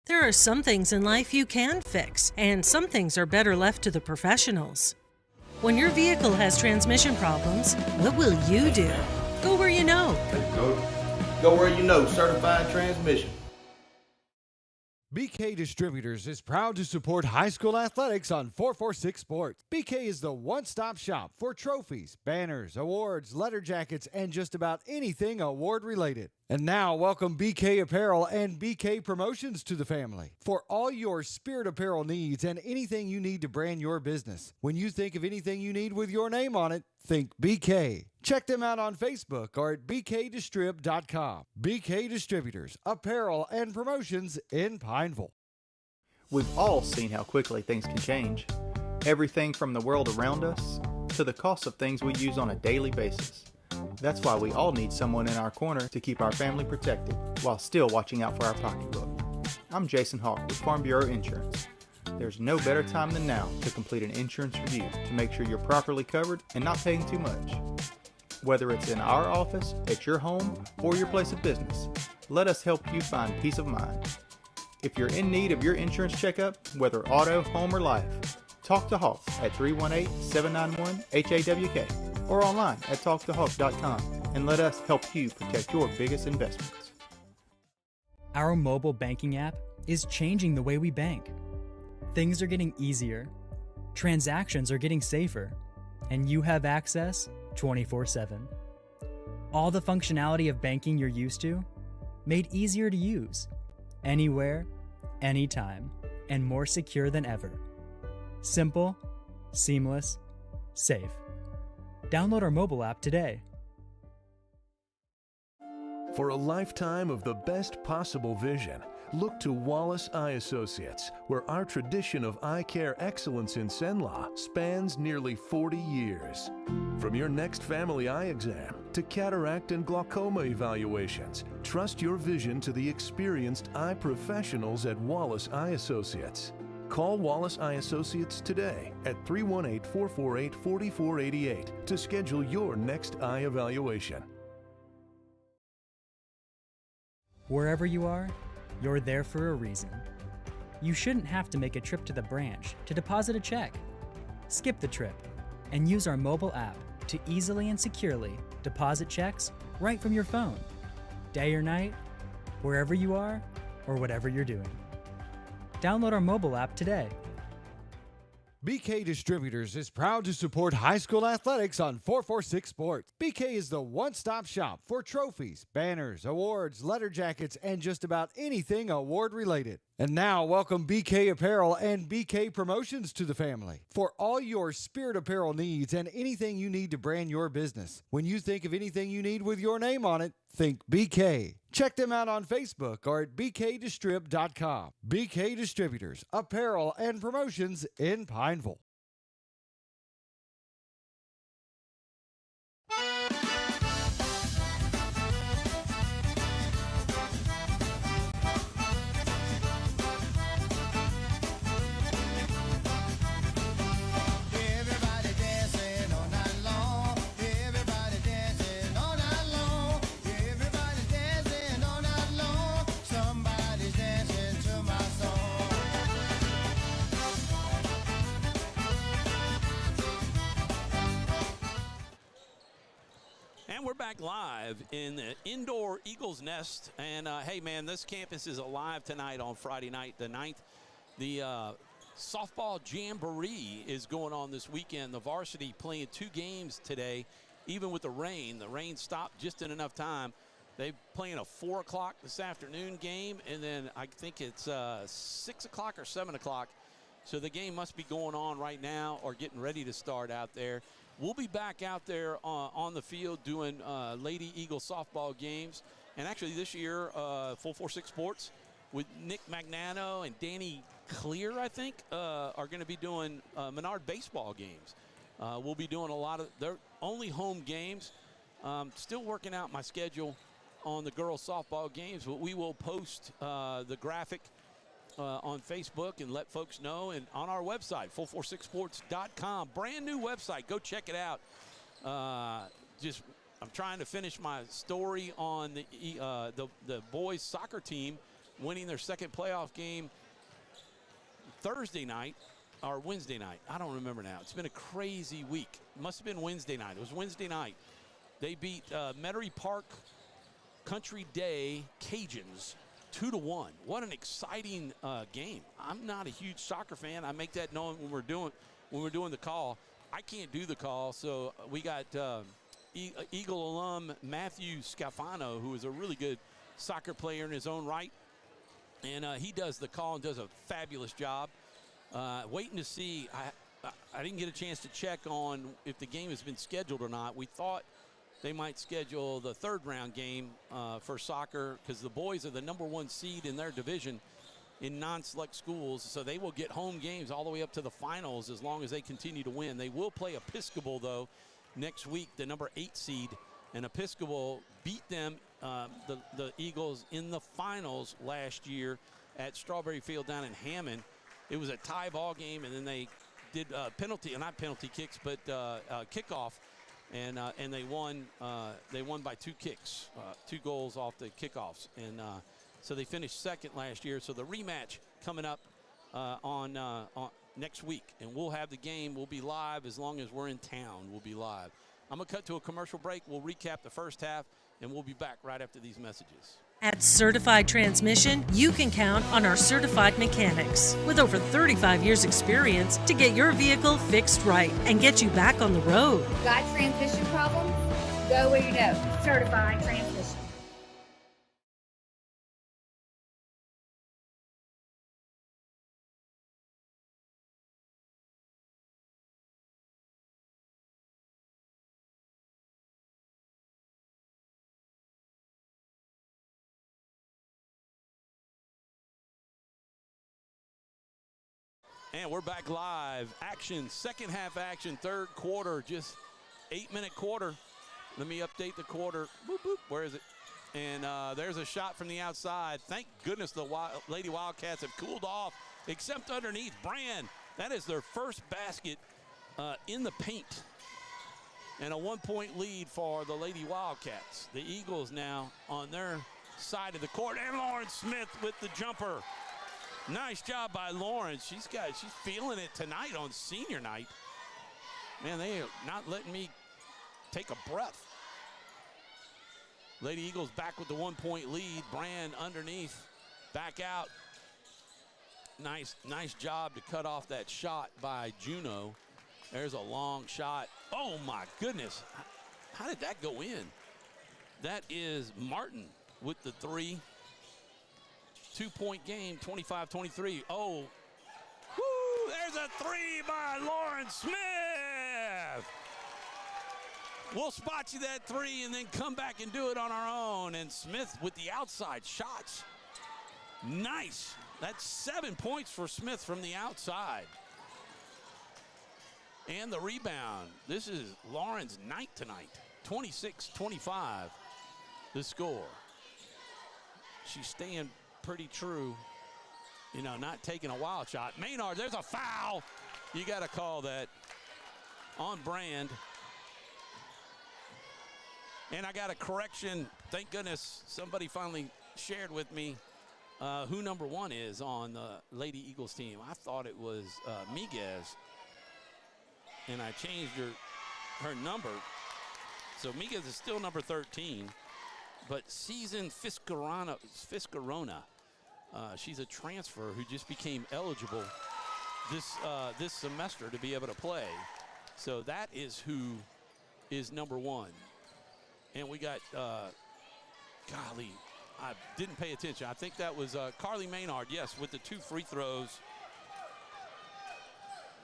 There are some things in life you can fix, and some things are better left to the professionals. When your vehicle has transmission problems, what will you do? Go where you know. Go where you know, Certified Transmission. BK Distributors is proud to support high school athletics on 446 Sports. BK is the one-stop shop for trophies, banners, awards, letter jackets, and just about anything award-related. And now, welcome BK Apparel and BK Promotions to the family. For all your spirit apparel needs and anything you need to brand your business. When you think of anything you need with your name on it, think BK. Check them out on Facebook or at bkdistrib.com. BK Distributors, Apparel and Promotions in Pineville. We've all seen how quickly things can change. Everything from the world around us to the cost of things we use on a daily basis. That's why we all need someone in our corner to keep our family protected while still watching out for our pocketbook. I'm Jason Hawk with Farm Bureau Insurance. There's no better time than now to complete an insurance review to make sure you're properly covered and not paying too much. Whether it's in our office, at your home, or your place of business, let us help you find peace of mind. If you're in need of your insurance checkup, whether auto, home, or life, talk to Hawk at 318-791-HAWK or online at talktohawk.com and let us help you protect your biggest investments. Our mobile banking app is changing the way we bank. Things are getting easier, transactions are getting safer, and you have access 24/7. All the functionality of banking you're used to, made easier to use, anywhere, anytime, and more secure than ever. Simple, seamless, safe. Download our mobile app today. For a lifetime of the best possible vision, look to Wallace Eye Associates, where our tradition of eye care excellence in Cenla spans nearly 40 years. From your next family eye exam to cataract and glaucoma evaluations, trust your vision to the experienced eye professionals at Wallace Eye Associates. Call Wallace Eye Associates today at 318-448-4488 to schedule your next eye evaluation. Wherever you are, you're there for a reason. You shouldn't have to make a trip to the branch to deposit a check. Skip the trip and use our mobile app to easily and securely deposit checks right from your phone, day or night, wherever you are or whatever you're doing. Download our mobile app today. BK Distributors is proud to support high school athletics on 446 Sports. BK is the one-stop shop for trophies, banners, awards, letter jackets, and just about anything award-related. And now, welcome BK Apparel and BK Promotions to the family. For all your spirit apparel needs and anything you need to brand your business. When you think of anything you need with your name on it, think BK. Check them out on Facebook or at bkdistrib.com. BK Distributors, Apparel and Promotions in Pineville. And we're back live in the indoor Eagles Nest. And, hey, man, this campus is alive tonight on Friday night, the 9th. The softball jamboree is going on this weekend. The varsity playing 2 games today, even with the rain. The rain stopped just in enough time. They're playing a 4 o'clock this afternoon game, and then I think it's 6 o'clock or 7 o'clock. So the game must be going on right now or getting ready to start out there. We'll be back out there on the field doing Lady Eagle softball games. And actually this year, Full 4-6 Sports with Nick Magnano and Danny Clear, I think, are going to be doing Menard baseball games. We'll be doing a lot of their only home games. Still working out my schedule on the girls softball games, but we will post the graphic on Facebook and let folks know, and on our website, full46sports.com. Brand new website. Go check it out. I'm trying to finish my story on the boys soccer team winning their second playoff game Thursday night or Wednesday night. I don't remember now. It's been a crazy week. It must have been Wednesday night. It was Wednesday night. They beat Metairie Park Country Day Cajuns 2-1. What an exciting game. I'm not a huge soccer fan. I make that known when we're doing the call. I can't do the call, so we got Eagle alum Matthew Scafano, who is a really good soccer player in his own right, and he does the call and does a fabulous job. Waiting to see. I didn't get a chance to check on if the game has been scheduled or not. We thought they might schedule the 3rd round game for soccer because the boys are the #1 seed in their division in non-select schools, so they will get home games all the way up to the finals as long as they continue to win. They will play Episcopal, though, next week, the #8 seed, and Episcopal beat them, the Eagles, in the finals last year at Strawberry Field down in Hammond. It was a tie ball game, and then they did not penalty kicks, but kickoff. And they won. They won by 2 kicks, 2 goals off the kickoffs, and so they finished second last year. So the rematch coming up on next week, and we'll have the game. We'll be live as long as we're in town. We'll be live. I'm gonna cut to a commercial break. We'll recap the first half, and we'll be back right after these messages. At Certified Transmission, you can count on our certified mechanics with over 35 years experience to get your vehicle fixed right and get you back on the road. Got transmission problems? Go where you know. Certified Transmission. And we're back live. Action, second half action, 3rd quarter, just 8-minute quarter. Let me update the quarter. Boop, boop. Where is it? And there's a shot from the outside. Thank goodness the Lady Wildcats have cooled off, except underneath. Brand, that is their first basket in the paint. And a 1-point lead for the Lady Wildcats. The Eagles now on their side of the court. And Lauren Smith with the jumper. Nice job by Lauren. She's feeling it tonight on senior night. Man, they are not letting me take a breath. Lady Eagles back with the 1-point lead. Brand underneath, back out. Nice job to cut off that shot by Juno. There's a long shot. Oh my goodness. How did that go in? That is Martin with the 3. 2-point game, 25-23. Oh, woo, there's a 3 by Lauren Smith. We'll spot you that 3 and then come back and do it on our own. And Smith with the outside shots. Nice. That's 7 points for Smith from the outside. And the rebound. This is Lauren's night tonight. 26-25, the score. She's staying pretty true, not taking a wild shot. Menard, there's a foul. You got to call that on Brand. And I got a correction. Thank goodness somebody finally shared with me who #1 is on the Lady Eagles team. I thought it was Miguez, and I changed her number. So Miguez is still number 13, but Season Fiscarona, she's a transfer who just became eligible this semester to be able to play. So that is who is number 1. And we got, golly, I didn't pay attention. I think that was Carly Menard, yes, with the 2 free throws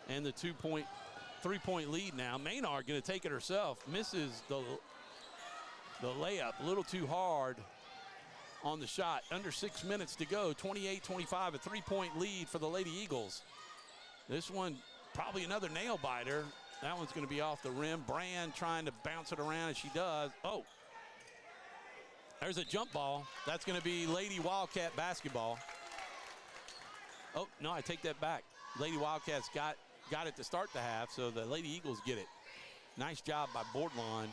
and the 3-point lead now. Menard going to take it herself. Misses the layup a little too hard on the shot. Under 6 minutes to go, 28-25, a 3-point lead for the Lady Eagles. This one, probably another nail biter. That one's going to be off the rim. Brand trying to bounce it around as she does. Oh, there's a jump ball. That's going to be Lady Wildcat basketball. Oh, no, I take that back. Lady Wildcats got it to start the half, so the Lady Eagles get it. Nice job by Bordelon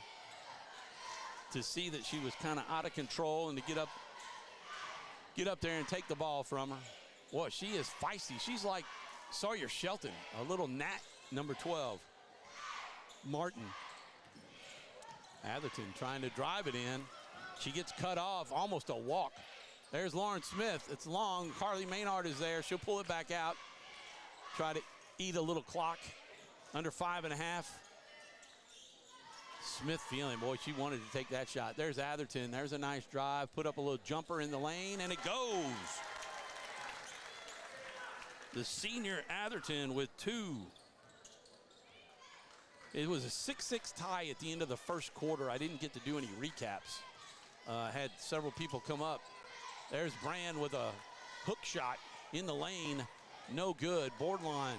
to see that she was kind of out of control and to get up there and take the ball from her. Boy, she is feisty. She's like Sawyer Shelton, a little gnat, number 12. Martin. Atherton trying to drive it in. She gets cut off, almost a walk. There's Lauren Smith. It's long. Carly Menard is there. She'll pull it back out. Try to eat a little clock. Under 5.5. Smith feeling, boy, she wanted to take that shot. There's Atherton. There's a nice drive. Put up a little jumper in the lane, and it goes. The senior Atherton with 2. It was a 6-6 tie at the end of the first quarter. I didn't get to do any recaps. Had several people come up. There's Brand with a hook shot in the lane. No good. Bordelon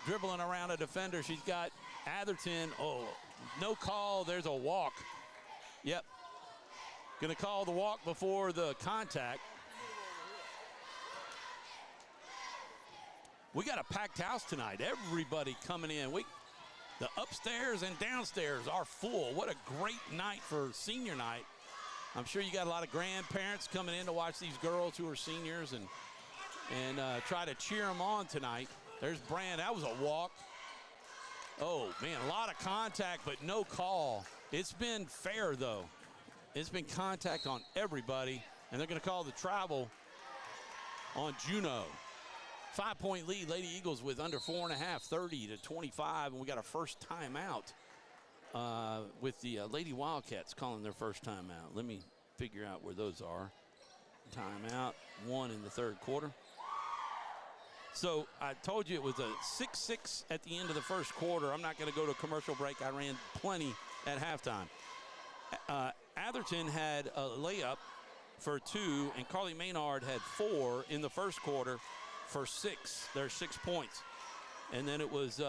dribbling around a defender. She's got Atherton. Oh, no call. There's a walk. Yep. Going to call the walk before the contact. We got a packed house tonight. Everybody coming in. The upstairs and downstairs are full. What a great night for senior night. I'm sure you got a lot of grandparents coming in to watch these girls who are seniors and try to cheer them on tonight. There's Brand. That was a walk. Oh, man, a lot of contact, but no call. It's been fair, though. It's been contact on everybody, and they're going to call the travel on Juneau. 5-point lead, Lady Eagles with under 4.5, 30-25, and we got a first timeout with the Lady Wildcats calling their first timeout. Let me figure out where those are. Timeout, 1 in the third quarter. So I told you it was a 6-6 at the end of the first quarter. I'm not going to go to a commercial break. I ran plenty at halftime. Atherton had a layup for 2, and Carly Menard had 4 in the first quarter for 6. There's 6 points. And then it was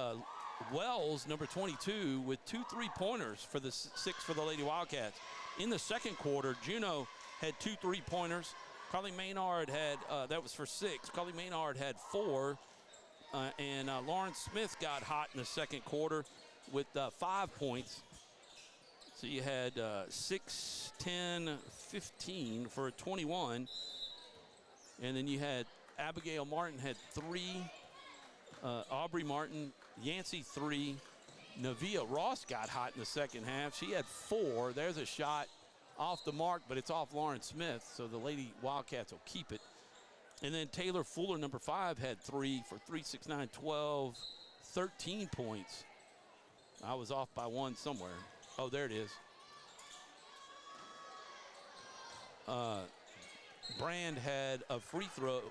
Wells, number 22, with 2 3-pointers for the 6 for the Lady Wildcats. In the second quarter, Juneau had 2 3-pointers. Carly Menard had, that was for 6. Carly Menard had 4. And Lauren Smith got hot in the second quarter with 5 points. So you had 6, 10, 15 for a 21. And then you had Abigail Martin had 3. Aubrey Martin, Yancey 3. Navia Ross got hot in the second half. She had 4. There's a shot off the mark, but it's off Lauren Smith, so the Lady Wildcats will keep it. And then Taylor Fuller, number 5, had 3 for 3, 6, 9, 12, 13 points. I was off by 1 somewhere. Oh, there it is. Brand had a free throw.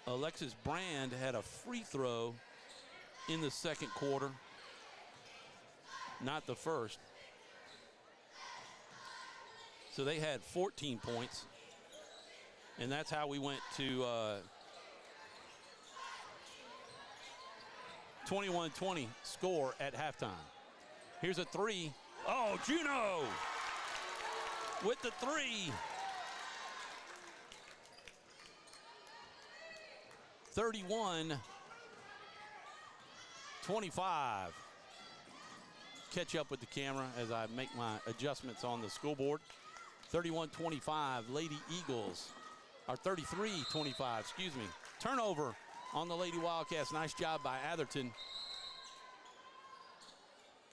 Alexis Brand had a free throw in the second quarter, not the first. So they had 14 points, and that's how we went to 21-20 score at halftime. Here's a 3. Oh, Juneau with the 3. 31-25. Catch up with the camera as I make my adjustments on the scoreboard. 31-25, Lady Eagles, or 33-25, excuse me. Turnover on the Lady Wildcats. Nice job by Atherton.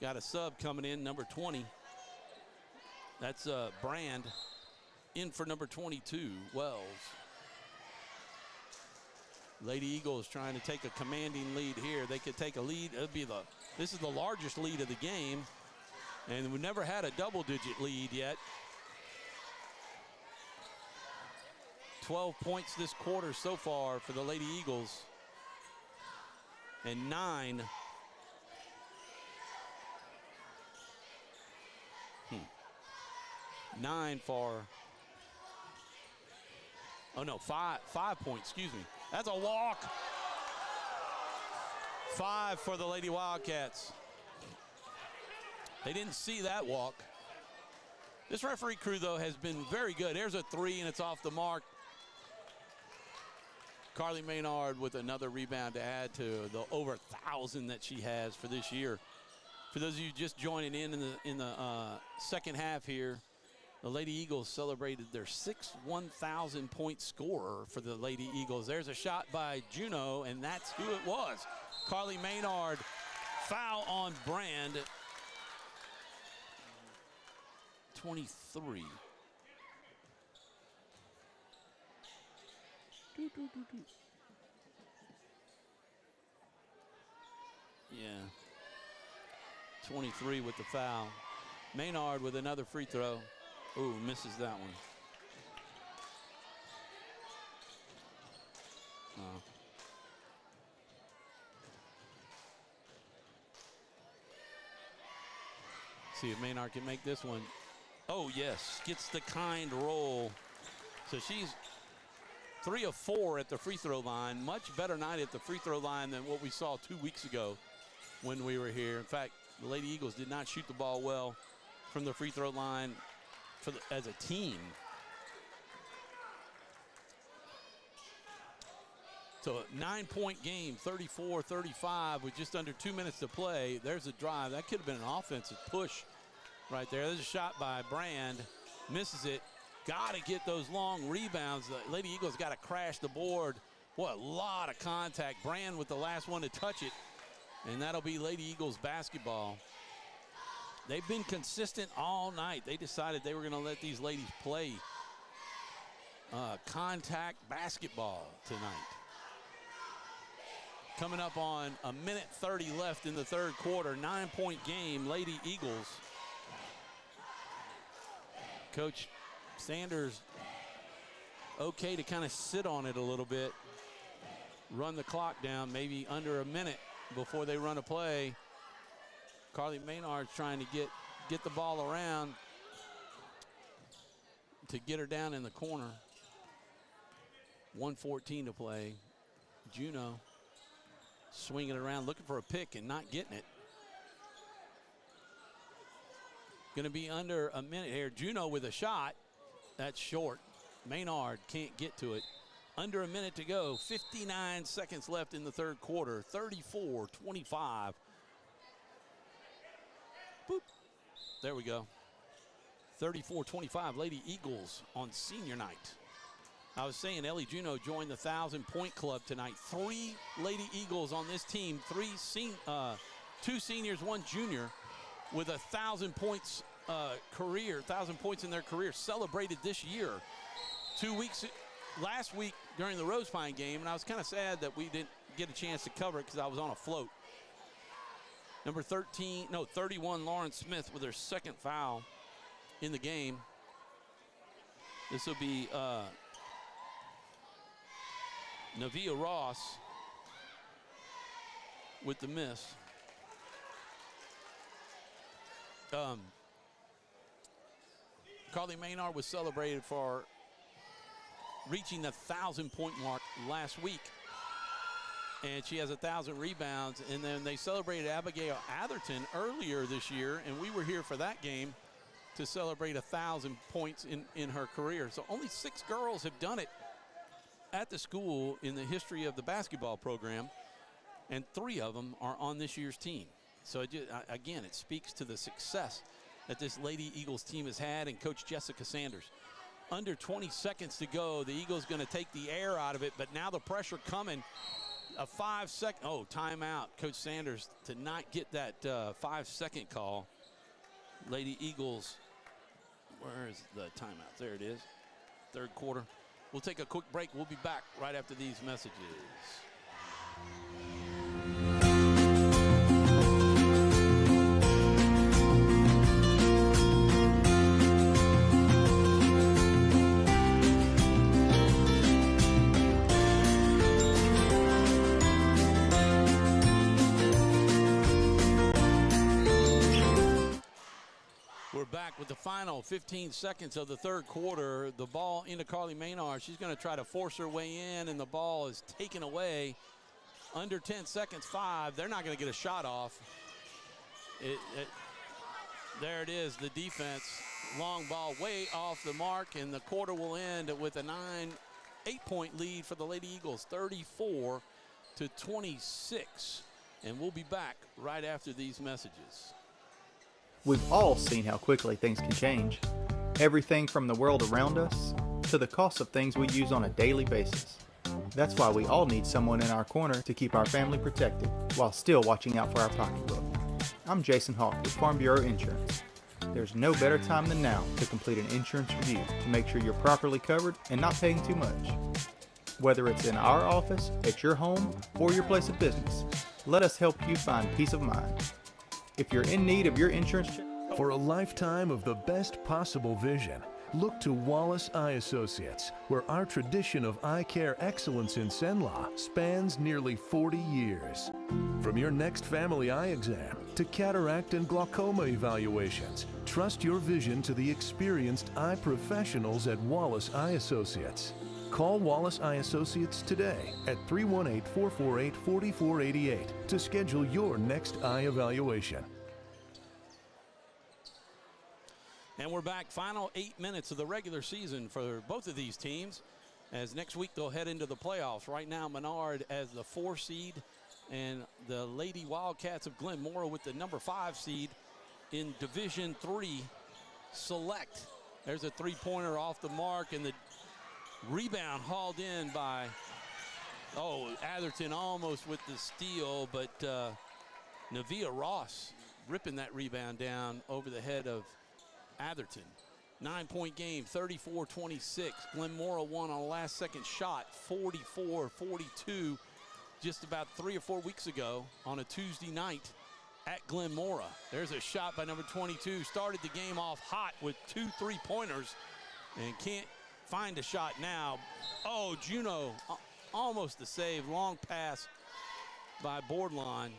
Got a sub coming in, number 20. That's Brand in for number 22, Wells. Lady Eagles trying to take a commanding lead here. They could take a lead. This is the largest lead of the game, and we've never had a double-digit lead yet. 12 points this quarter so far for the Lady Eagles, and 9. 9 for, oh no, 5 points, excuse me. That's a walk. 5 for the Lady Wildcats. They didn't see that walk. This referee crew, though, has been very good. There's a 3, and it's off the mark. Carly Menard with another rebound to add to the over 1,000 that she has for this year. For those of you just joining in the second half here, the Lady Eagles celebrated their 6th 1,000-point scorer for the Lady Eagles. There's a shot by Juno, and that's who it was. Carly Menard, foul on Brand. 23. Yeah. 23 with the foul. Menard with another free throw. Ooh, misses that one. Oh. See if Menard can make this one. Oh, yes, gets the kind roll. So she's 3 of 4 at the free throw line. Much better night at the free throw line than what we saw 2 weeks ago when we were here. In fact, the Lady Eagles did not shoot the ball well from the free throw line as a team. So a 9-point game, 34-35 with just under 2 minutes to play. There's a drive. That could have been an offensive push right there. There's a shot by Brand. Misses it. Got to get those long rebounds. The Lady Eagles got to crash the board. Boy, a lot of contact. Brand with the last one to touch it. And that'll be Lady Eagles basketball. They've been consistent all night. They decided they were going to let these ladies play contact basketball tonight. Coming up on a minute 30 left in the third quarter. 9-point game, Lady Eagles. Coach Sanders okay to kind of sit on it a little bit, run the clock down, maybe under a minute before they run a play. Carly Menard's trying to get the ball around to get her down in the corner. 1:14 to play. Juno swinging it around, looking for a pick and not getting it. Going to be under a minute here. Juno with a shot. That's short. Menard can't get to it. Under a minute to go. 59 seconds left in the third quarter. 34-25. Boop. There we go. 34-25. Lady Eagles on senior night. I was saying Ellie Juno joined the 1,000-point club tonight. 3 Lady Eagles on this team. 2 seniors, 1 junior, with 1,000 points career, 1,000 points in their career, celebrated this year. Last week during the Rose Pine game, and I was kind of sad that we didn't get a chance to cover it because I was on a float. Number 31, Lauren Smith with her second foul in the game. This will be Navia Ross with the miss. Carly Menard was celebrated for reaching the 1,000-point mark last week. And she has 1,000 rebounds. And then they celebrated Abigail Atherton earlier this year, and we were here for that game to celebrate 1,000 points in her career. So only 6 girls have done it at the school in the history of the basketball program, and 3 of them are on this year's team. So again, it speaks to the success that this Lady Eagles team has had, and Coach Jessica Sanders. Under 20 seconds to go, the Eagles going to take the air out of it, but now the pressure coming. a 5-second, timeout. Coach Sanders to not get that 5-second call. Lady Eagles, where is the timeout? There it is, third quarter. We'll take a quick break. We'll be back right after these messages. We're back with the final 15 seconds of the third quarter. The ball into Carly Menard. She's going to try to force her way in, and the ball is taken away. Under 10 seconds, 5. They're not going to get a shot off. There it is, the defense. Long ball way off the mark, and the quarter will end with a 8-point lead for the Lady Eagles, 34-26. And we'll be back right after these messages. We've all seen how quickly things can change. Everything from the world around us to the cost of things we use on a daily basis. That's why we all need someone in our corner to keep our family protected while still watching out for our pocketbook. I'm Jason Hawk with Farm Bureau Insurance. There's no better time than now to complete an insurance review to make sure you're properly covered and not paying too much. Whether it's in our office, at your home, or your place of business, let us help you find peace of mind. If you're in need of your insurance check. For a lifetime of the best possible vision, look to Wallace Eye Associates, where our tradition of eye care excellence in Cenla spans nearly 40 years. From your next family eye exam to cataract and glaucoma evaluations, trust your vision to the experienced eye professionals at Wallace Eye Associates. Call Wallace Eye Associates today at 318-448-4488 to schedule your next eye evaluation. And we're back, final 8 minutes of the regular season for both of these teams, as next week they'll head into the playoffs. Right now, Menard as the 4 seed and the Lady Wildcats of Glenmora with the number 5 seed in Division 3 select. There's a three-pointer off the mark, and the rebound hauled in by, Atherton almost with the steal, but Nevia Ross ripping that rebound down over the head of Atherton. 9-point game, 34-26. Glenmora won on a last-second shot, 44-42, just about 3 or 4 weeks ago on a Tuesday night at Glenmora. There's a shot by number 22. Started the game off hot with 2 3-pointers and can't find a shot now. Juno, almost the save. Long pass by Boardline.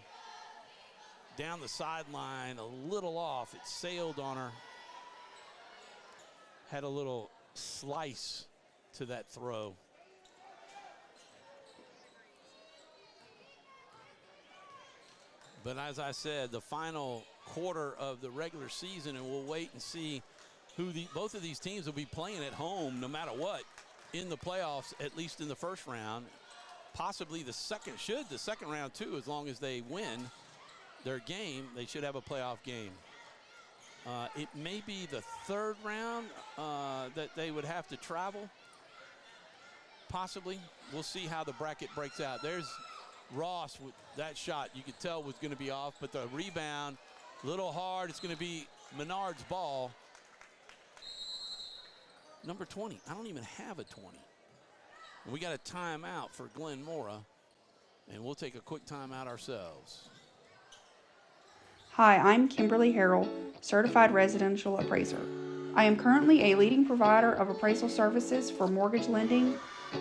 Down the sideline, a little off. It sailed on her. Had a little slice to that throw. But as I said, the final quarter of the regular season, and we'll wait and see who both of these teams will be playing at home no matter what in the playoffs, at least in the first round. Possibly the second round too, as long as they win their game, they should have a playoff game. It may be the third round that they would have to travel. Possibly. We'll see how the bracket breaks out. There's Ross with that shot. You could tell was going to be off, but the rebound, a little hard. It's going to be Menard's ball. Number 20. I don't even have a 20. And we got a timeout for Glenmora, and we'll take a quick timeout ourselves. Hi, I'm Kimberly Harrell, Certified Residential Appraiser. I am currently a leading provider of appraisal services for mortgage lending,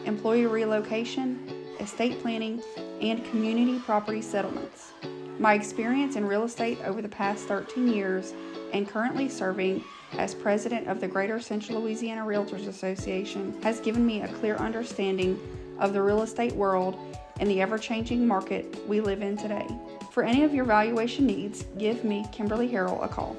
employee relocation, estate planning, and community property settlements. My experience in real estate over the past 13 years and currently serving as president of the Greater Central Louisiana Realtors Association has given me a clear understanding of the real estate world and the ever-changing market we live in today. For any of your valuation needs, give me, Kimberly Harrell, a call.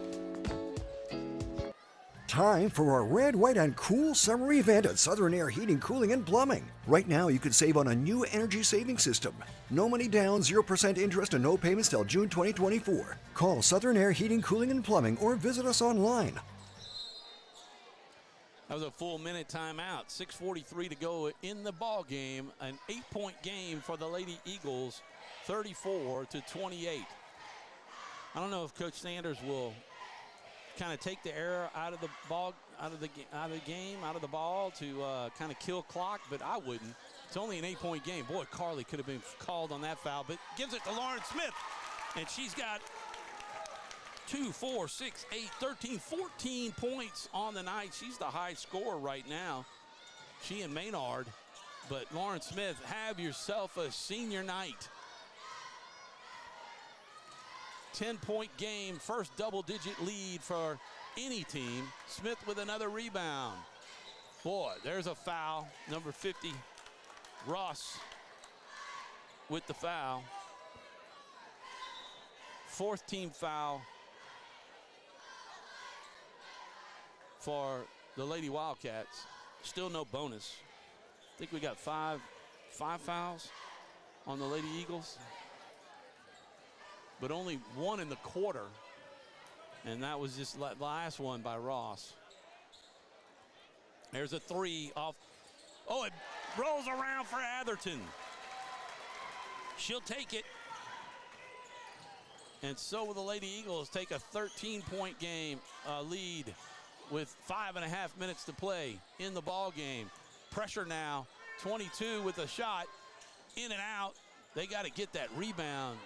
Time for our red, white, and cool summer event at Southern Air Heating, Cooling, and Plumbing. Right now, you can save on a new energy saving system. No money down, 0% interest, and no payments till June 2024. Call Southern Air Heating, Cooling, and Plumbing or visit us online. That was a full minute timeout. 6:43 to go in the ball game. An 8-point game for the Lady Eagles, 34-28. I don't know if Coach Sanders will kind of take the error out of the ball, out of the game, out of the ball to kind of kill clock, but I wouldn't. It's only an 8-point game. Boy, Carly could have been called on that foul, but gives it to Lauren Smith, and she's got 2, 4, 6, 8, 13, 14 points on the night. She's the high scorer right now, she and Menard. But Lauren Smith, have yourself a senior night. 10-point game, first double-digit lead for any team. Smith with another rebound. Boy, there's a foul. Number 50, Ross with the foul. Fourth team foul for the Lady Wildcats. Still no bonus. I think we got five fouls on the Lady Eagles, but only one in the quarter, and that was just the last one by Ross. There's a three off. Oh, it rolls around for Atherton. She'll take it. And so will the Lady Eagles take a 13-point game lead with 5.5 minutes to play in the ball game. Pressure now, 22 with a shot, in and out. They got to get that rebound.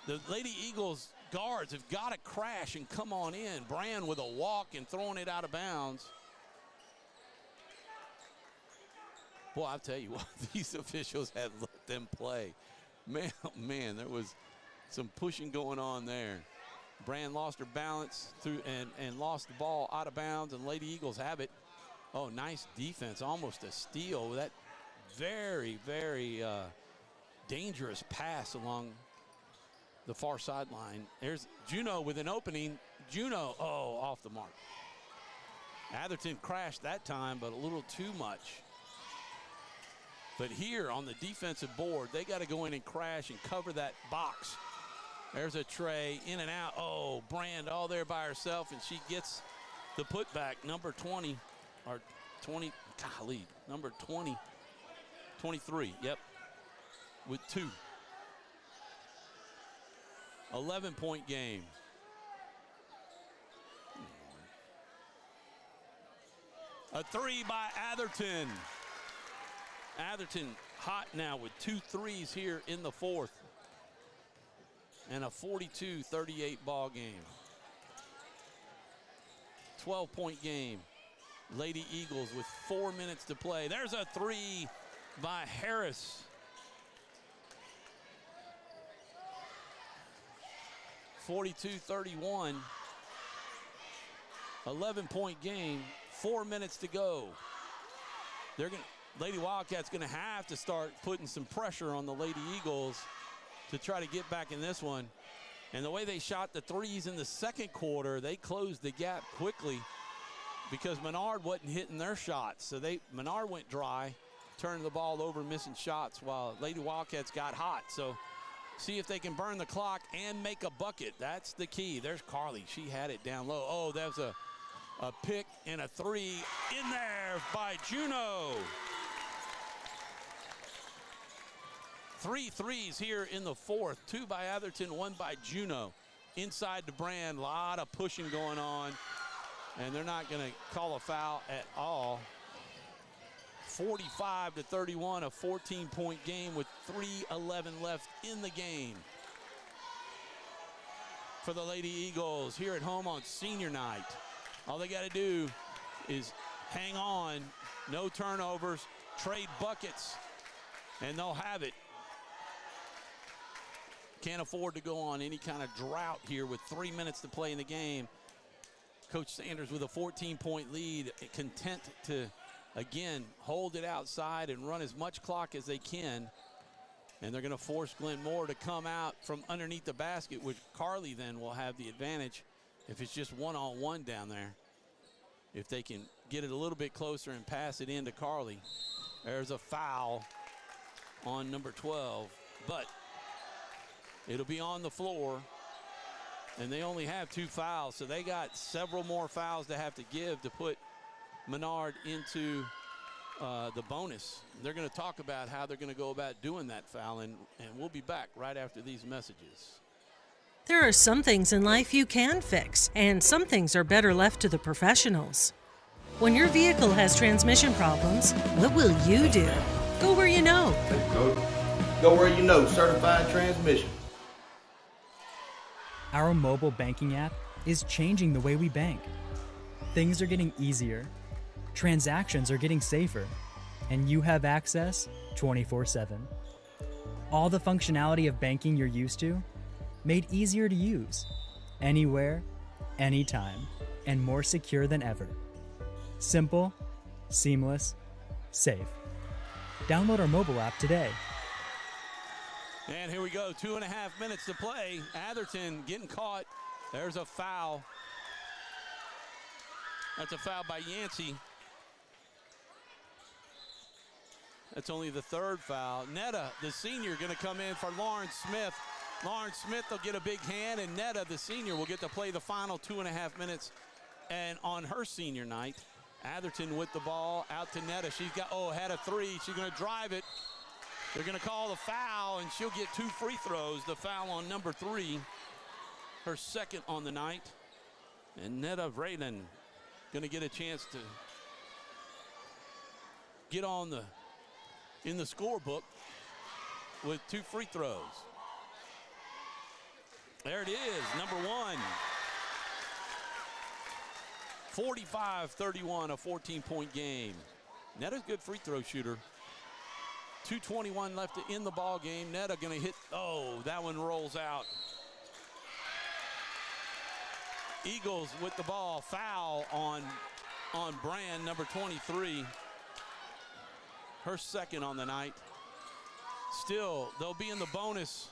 The Lady Eagles guards have got to crash and come on in. Brand with a walk and throwing it out of bounds. Boy, I'll tell you what, these officials had let them play. Man, oh man, there was some pushing going on there. Brand lost her balance through and lost the ball out of bounds, and Lady Eagles have it. Oh, nice defense, almost a steal. That very, very dangerous pass along the far sideline. There's Juno with an opening. Juno, oh, off the mark. Atherton crashed that time, but a little too much. But here on the defensive board, they got to go in and crash and cover that box. There's a tray, in and out. Oh, Brand all there by herself, and she gets the putback. Number 20, or 20, golly, number 20, 23, yep, with 2. 11-point game. A three by Atherton. Atherton hot now with 2 threes here in the fourth. And a 42-38 ball game. 12-point game. Lady Eagles with 4 minutes to play. There's a three by Harris. 42-31. 11-point game. 4 minutes to go. Lady Wildcats going to have to start putting some pressure on the Lady Eagles to try to get back in this one. And the way they shot the threes in the second quarter, they closed the gap quickly because Menard wasn't hitting their shots. So Menard went dry, turned the ball over, missing shots, while Lady Wildcats got hot. So see if they can burn the clock and make a bucket. That's the key. There's Carly. She had it down low. Oh, that was a pick and a three in there by Juno. 3 threes here in the fourth. 2 by Atherton, 1 by Juno. Inside the Brand, a lot of pushing going on, and they're not going to call a foul at all. 45-31, a 14-point game with 3:11 left in the game. For the Lady Eagles here at home on senior night. All they got to do is hang on, no turnovers, trade buckets, and they'll have it. Can't afford to go on any kind of drought here with 3 minutes to play in the game. Coach Sanders with a 14-point lead, content to, again, hold it outside and run as much clock as they can. And they're going to force Glenmora to come out from underneath the basket, which Carly then will have the advantage if it's just one-on-one down there. If they can get it a little bit closer and pass it into Carly. There's a foul on number 12, but it'll be on the floor, and they only have 2 fouls, so they got several more fouls to have to give to put Menard into the bonus. They're going to talk about how they're going to go about doing that foul, and we'll be back right after these messages. There are some things in life you can fix, and some things are better left to the professionals. When your vehicle has transmission problems, what will you do? Go where you know. Go where you know, certified transmission. Our mobile banking app is changing the way we bank. Things are getting easier, transactions are getting safer, and you have access 24/7. All the functionality of banking you're used to, made easier to use, anywhere, anytime, and more secure than ever. Simple, seamless, safe. Download our mobile app today. And here we go, 2.5 minutes to play. Atherton getting caught. There's a foul. That's a foul by Yancey. That's only the third foul. Netta, the senior, going to come in for Lawrence Smith. Lawrence Smith will get a big hand, and Netta, the senior, will get to play the final 2.5 minutes. And on her senior night, Atherton with the ball out to Netta. She's got, had a three. She's going to drive it. They're going to call the foul, and she'll get 2 free throws. The foul on number 3, her second on the night. And Netta Vreeland going to get a chance to get on in the scorebook with 2 free throws. There it is, number 1. 45-31, a 14-point game. Netta's a good free throw shooter. 2:21 left in the ball game. Netta gonna hit, that one rolls out. Eagles with the ball, foul on Brand, number 23. Her second on the night. Still, they'll be in the bonus.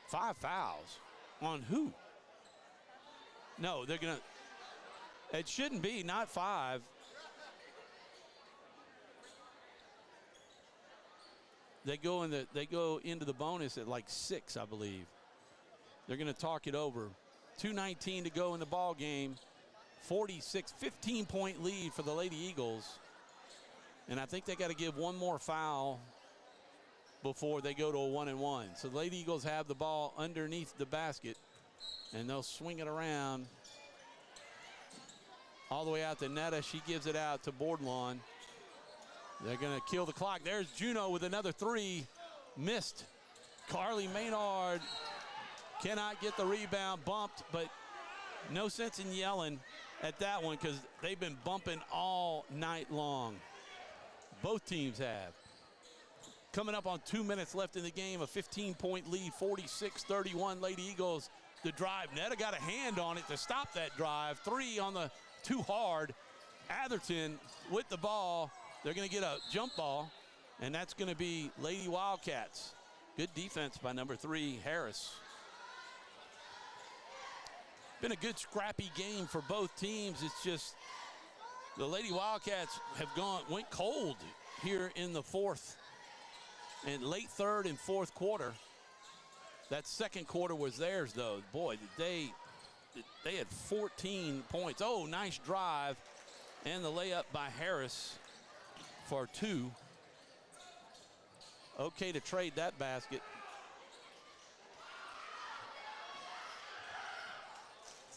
5 fouls on who? No, they're gonna, it shouldn't be, not 5. They go into the bonus at like 6, I believe. They're gonna talk it over. 2:19 to go in the ball game. 15-point lead for the Lady Eagles. And I think they got to give one more foul before they go to a 1-and-1. So the Lady Eagles have the ball underneath the basket, and they'll swing it around all the way out to Netta. She gives it out to Bourdelawn. They're going to kill the clock. There's Juno with another 3. Missed. Carly Menard cannot get the rebound, bumped, but no sense in yelling at that one because they've been bumping all night long. Both teams have. Coming up on 2 minutes left in the game, a 15-point lead, 46-31 Lady Eagles. The drive, Netta got a hand on it to stop that drive. 3 on the too hard. Atherton with the ball. They're going to get a jump ball, and that's going to be Lady Wildcats. Good defense by number 3, Harris. Been a good scrappy game for both teams. It's just the Lady Wildcats went cold here in the fourth and late third and fourth quarter. That second quarter was theirs, though. Boy, they had 14 points. Oh, nice drive. And the layup by Harris for 2. Okay to trade that basket.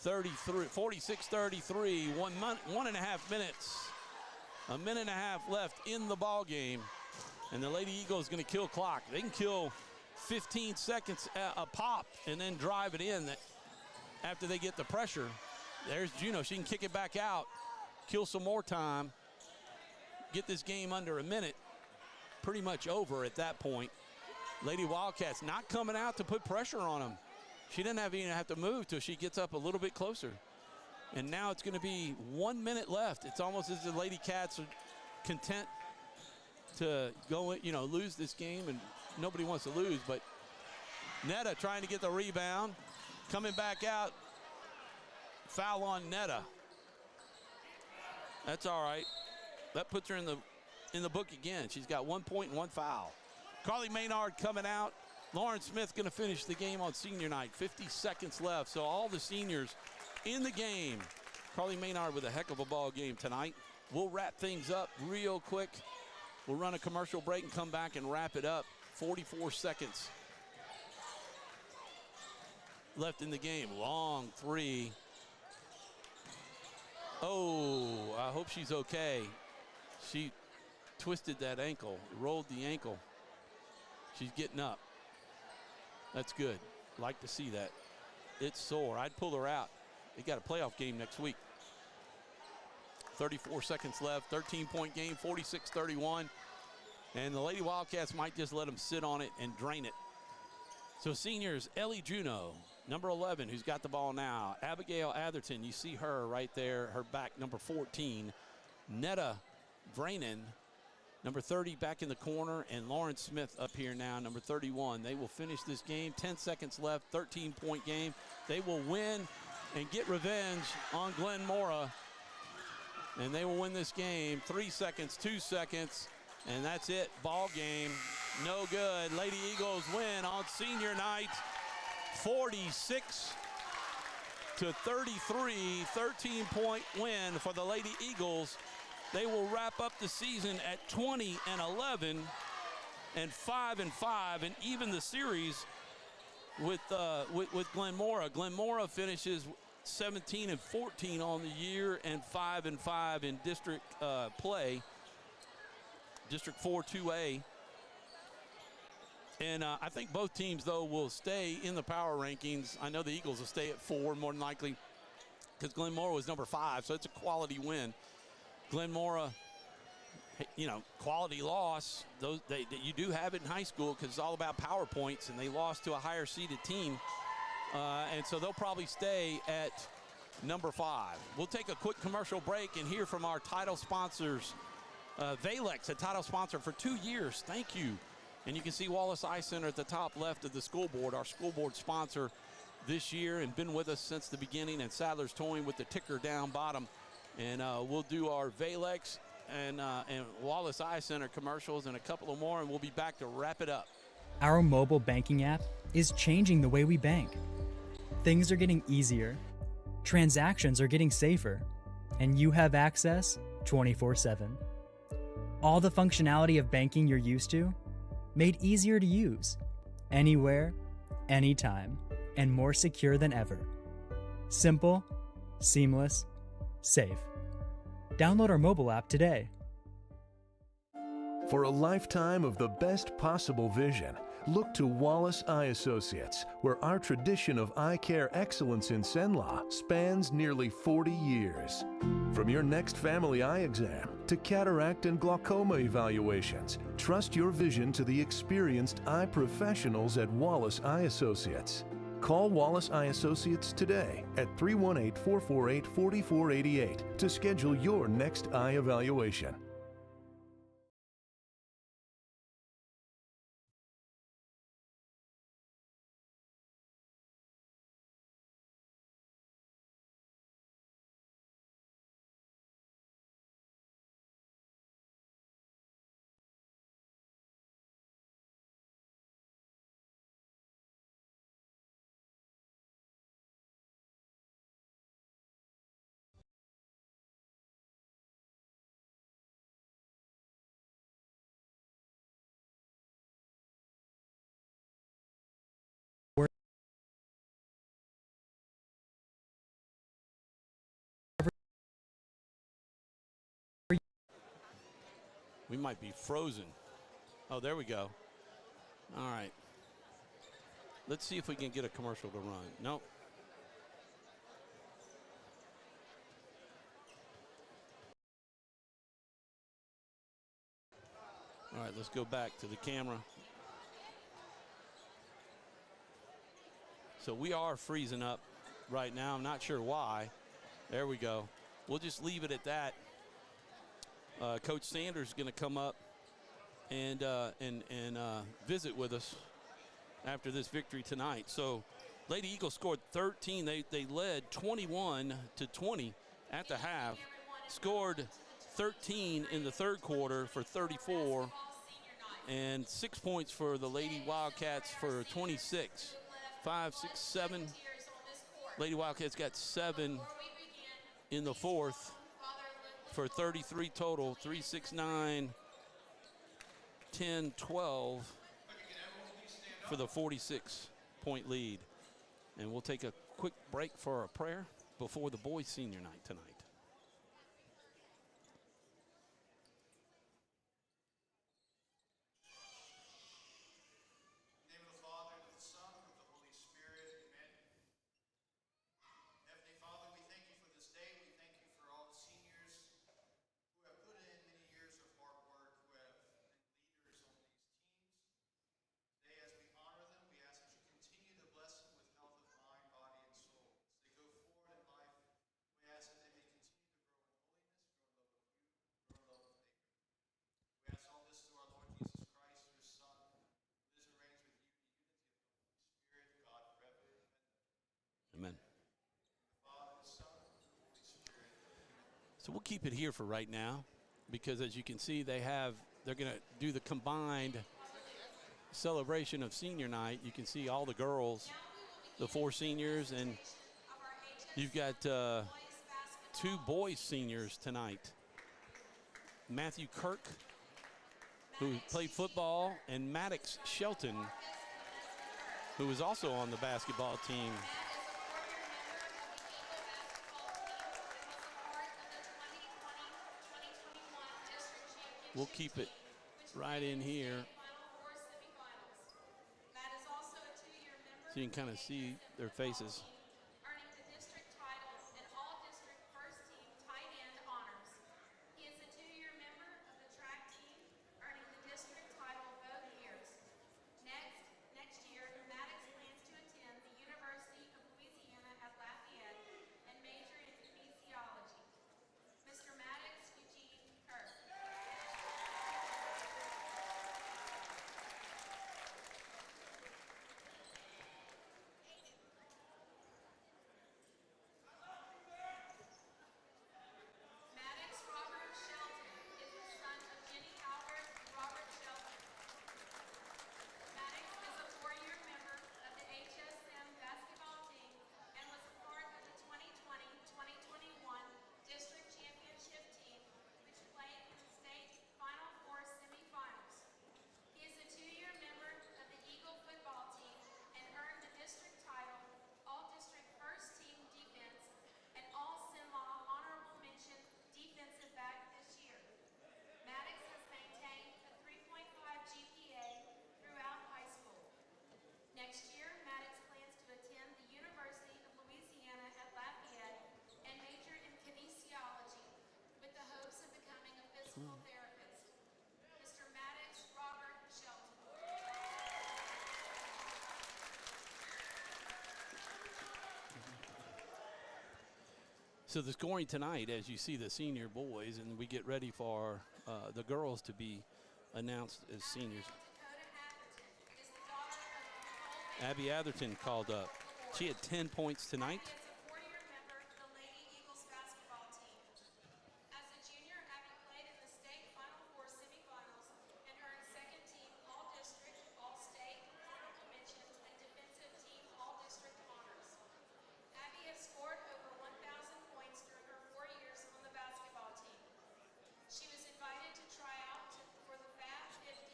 46-33, 1.5 minutes. A minute and a half left in the ball game. And the Lady Eagles going to kill clock. They can kill 15 seconds a pop and then drive it in after they get the pressure. There's Juno. She can kick it back out, kill some more time, get this game under a minute. Pretty much over at that point. Lady Wildcats not coming out to put pressure on them. She didn't even have to move till she gets up a little bit closer. And now it's going to be 1 minute left. It's almost as the Lady Cats are content to go, lose this game, and nobody wants to lose, but Netta trying to get the rebound, coming back out, foul on Netta. That's all right. That puts her in the book again. She's got 1 point and 1 foul. Carly Menard coming out. Lauren Smith going to finish the game on senior night. 50 seconds left, so all the seniors in the game. Carly Menard with a heck of a ball game tonight. We'll wrap things up real quick. We'll run a commercial break and come back and wrap it up. 44 seconds left in the game. Long three. Oh, I hope she's okay. She twisted that ankle, rolled the ankle. She's getting up. That's good. Like to see that. It's sore. I'd pull her out. They got a playoff game next week. 34 seconds left, 13-point game, 46-31. And the Lady Wildcats might just let them sit on it and drain it. So seniors, Ellie Juneau, number 11, who's got the ball now. Abigail Atherton, you see her right there, her back, number 14. Netta Vranen, number 30, back in the corner. And Lauren Smith up here now, number 31. They will finish this game. 10 seconds left, 13-point game. They will win and get revenge on Glenmora. And they will win this game. 3 seconds, 2 seconds, and that's it. Ball game, no good. Lady Eagles win on senior night, 46-33, 13-point win for the Lady Eagles. They will wrap up the season at 20-11 and 5-5, and even the series with Glenmora. Glenmora finishes 17-14 on the year and 5-5 in district play, District 4 2A. And I think both teams, though, will stay in the power rankings. I know the Eagles will stay at 4 more than likely because Glenmora was number 5, so it's a quality win. Glenmora, you know, quality loss. You do have it in high school because it's all about power points, and they lost to a higher seeded team. And so they'll probably stay at number 5. We'll take a quick commercial break and hear from our title sponsors. Valex, a title sponsor for 2 years. Thank you. And you can see Wallace Eye Center at the top left of the school board, our school board sponsor this year and been with us since the beginning. And Sadler's Towing with the ticker down bottom. And we'll do our Valex and Wallace Eye Center commercials and a couple of more, and we'll be back to wrap it up. Our mobile banking app is changing the way we bank. Things are getting easier, transactions are getting safer, and you have access 24/7. All the functionality of banking you're used to, made easier to use, anywhere, anytime, and more secure than ever. Simple, seamless, safe. Download our mobile app today. For a lifetime of the best possible vision, look to Wallace Eye Associates, where our tradition of eye care excellence in Cenla spans nearly 40 years. From your next family eye exam to cataract and glaucoma evaluations, trust your vision to the experienced eye professionals at Wallace Eye Associates. Call Wallace Eye Associates today at 318-448-4488 to schedule your next eye evaluation. We might be frozen. Oh, there we go. All right. Let's see if we can get a commercial to run. Nope. All right, let's go back to the camera. So we are freezing up right now. I'm not sure why. There we go. We'll just leave it at that. Coach Sanders is going to come up and visit with us after this victory tonight. So Lady Eagles scored 13. They led 21-20 at the half. Scored 13 in the third quarter for 34. And 6 points for the Lady Wildcats for 26. 5, 6, 7. Lady Wildcats got 7. in the fourth for 33 total, 369, 10, 12 for the 46-point lead. And we'll take a quick break for a prayer before the boys' senior night tonight. In the name of the Father, and of the Son, and of the Holy Spirit, amen. Heavenly Father, we thank you for this day. We thank you for all the seniors who have put in many years of hard work, who have been leaders on these teams. Today, as we honor them, we ask that you continue to bless them with health of mind, body, and soul. As they go forward in life, we ask that they may continue to grow in holiness, grow in love with you, grow in love with neighbor. We ask all this through our Lord Jesus Christ, your Son, who lives and reigns with you in the unity of the Holy Spirit, God forever. Amen. Amen. Father, the Son, and the Holy Spirit. So we'll keep it here for right now because, as you can see, they're going to do the combined celebration of senior night. You can see all the girls, the 4 seniors, and you've got 2 boys seniors tonight. Matthew Kirk, who played football, and Maddox Shelton, who was also on the basketball team. We'll keep it right in here so you can kind of see their faces. Earning the district title and all-district first-team tight end honors. He is a 2-year member of the track team, earning the district title both years. Next year, Maddox plans to attend the University of Louisiana at Lafayette and major in kinesiology. Mr. Maddox Eugene Kirk. Maddox Robert Shelton is the son of Jenny Albert and Robert Shelton. Maddox is a 4-year member of the HSM basketball team and was a part of the 2020-2021 district championship team, which played in the state Final Four semifinals. He is a 2-year member of the Eagle football team and earned the district title, all-district first-team defense, and all-Sinlaw honorable mention defensive back this year. Maddox has maintained a 3.5 GPA throughout high school. Next year, Maddox plans to attend the University of Louisiana at Lafayette and major in kinesiology with the hopes of becoming a physical therapist. Mr. Maddox Robert Shelton. So the scoring tonight, as you see the senior boys, and we get ready for the girls to be announced as seniors. Abby Atherton called up. She had 10 points tonight. Abby is a 4-year member of the Lady Eagles basketball team. As a junior, Abby played in the state Final Four semifinals and earned second-team all-district, all-state, honorable mentions, and defensive team all-district honors. Abby has scored over 1,000 points during her 4 years on the basketball team. She was invited to try out for the Fab 50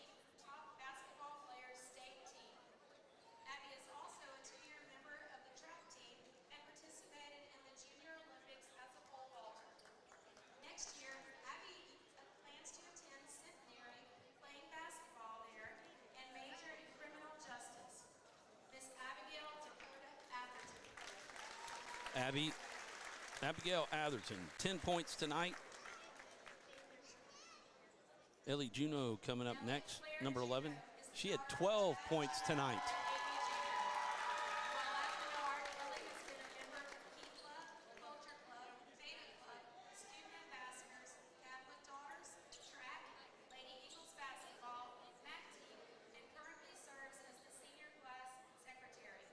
Top Basketball Players State Team. Abby is also a 2-year member of the track team and participated in the Junior Olympics as a pole vaulter. Next year, Abby plans to attend Centenary, playing basketball there, and major in criminal justice. Miss Abigail Dakota Atherton. Abigail Atherton, 10 points tonight. Ellie Juno coming up next, number 11. She had 12 points tonight. While at Menard, Ellie has been a member of Key Club, Culture Club, Beta Club, Student Ambassadors, Catholic Daughters, Track, Lady Eagles basketball, MAC team, and currently serves as the senior class secretary.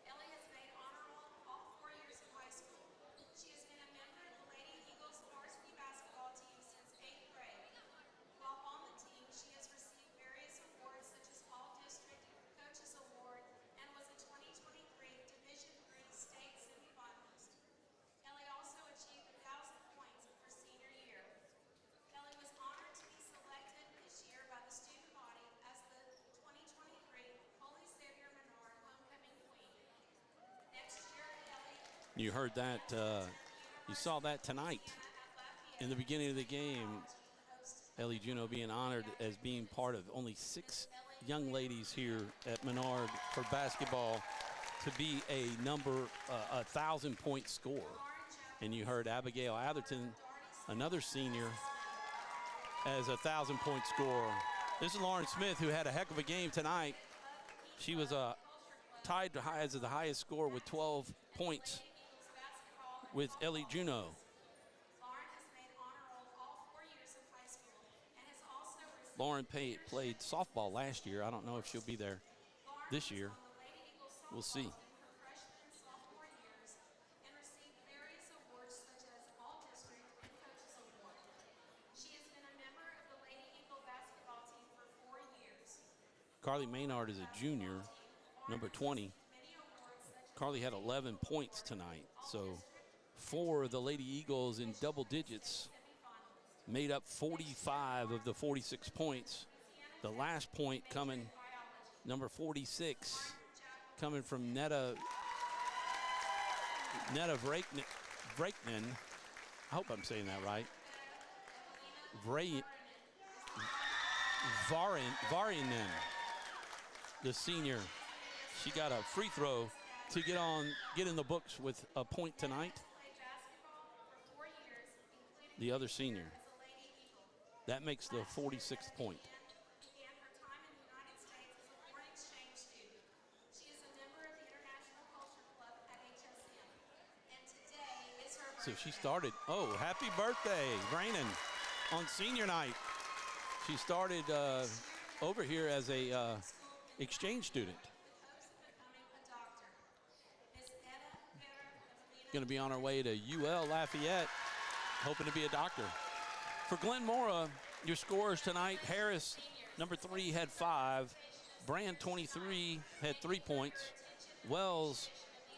Ellie has made honor roll all 4 years of high school. She has been a member of the Lady Eagles varsity basketball team since 8th grade. While on the team, she has received various awards such as All District Coaches Award You heard that, you saw that tonight in the beginning of the game. Ellie Juneau being honored as being part of only 6 young ladies here at Menard for basketball to be a 1,000-point scorer. And you heard Abigail Atherton, another senior, as a 1,000-point scorer. This is Lauren Smith, who had a heck of a game tonight. She was tied to as the highest scorer with 12 points with Ellie Juneau. Lauren played softball last year. I don't know if she'll be there this year. We'll see. Carly Menard is a junior, number 20. Carly had 11 points tonight. So 4 of the Lady Eagles in double digits made up 45 of the 46 points. The last point coming, number 46, coming from Netta Vraknen. I hope I'm saying that right. Varinen, the senior. She got a free throw to get in the books with a point tonight. The other senior. That makes the 46th point. So she started, oh, happy birthday, Brandon, on senior night. She started over here as a exchange student. Going to be on her way to UL Lafayette, hoping to be a doctor. For Glenmora, your scorers tonight, Harris, number 3, had 5. Brand, 23, had 3 points. Wells,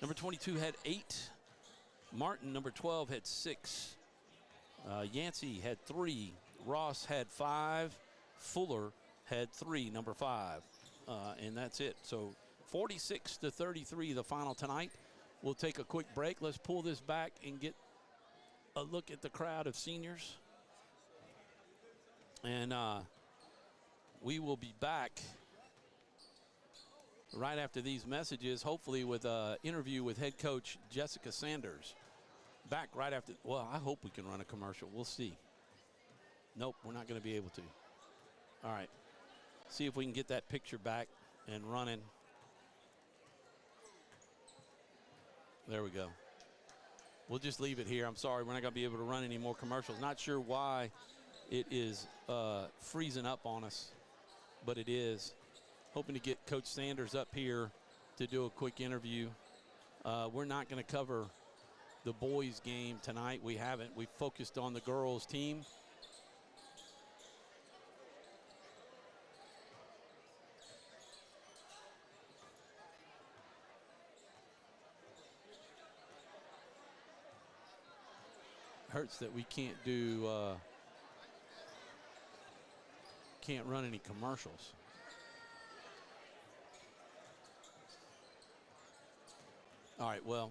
number 22, had 8. Martin, number 12, had 6. Yancey had 3. Ross had 5. Fuller had 3, number 5. And that's it. So 46-33, the final tonight. We'll take a quick break. Let's pull this back and get a look at the crowd of seniors. And we will be back right after these messages, hopefully with an interview with head coach Jessica Sanders. Back right after, well, I hope we can run a commercial. We'll see. Nope, we're not going to be able to. All right. See if we can get that picture back and running. There we go. We'll just leave it here. I'm sorry, we're not going to be able to run any more commercials. Not sure why it is freezing up on us, but it is. Hoping to get Coach Sanders up here to do a quick interview. We're not going to cover the boys' game tonight. We haven't. We focused on the girls' team. Hurts that we can't do, can't run any commercials. All right, well.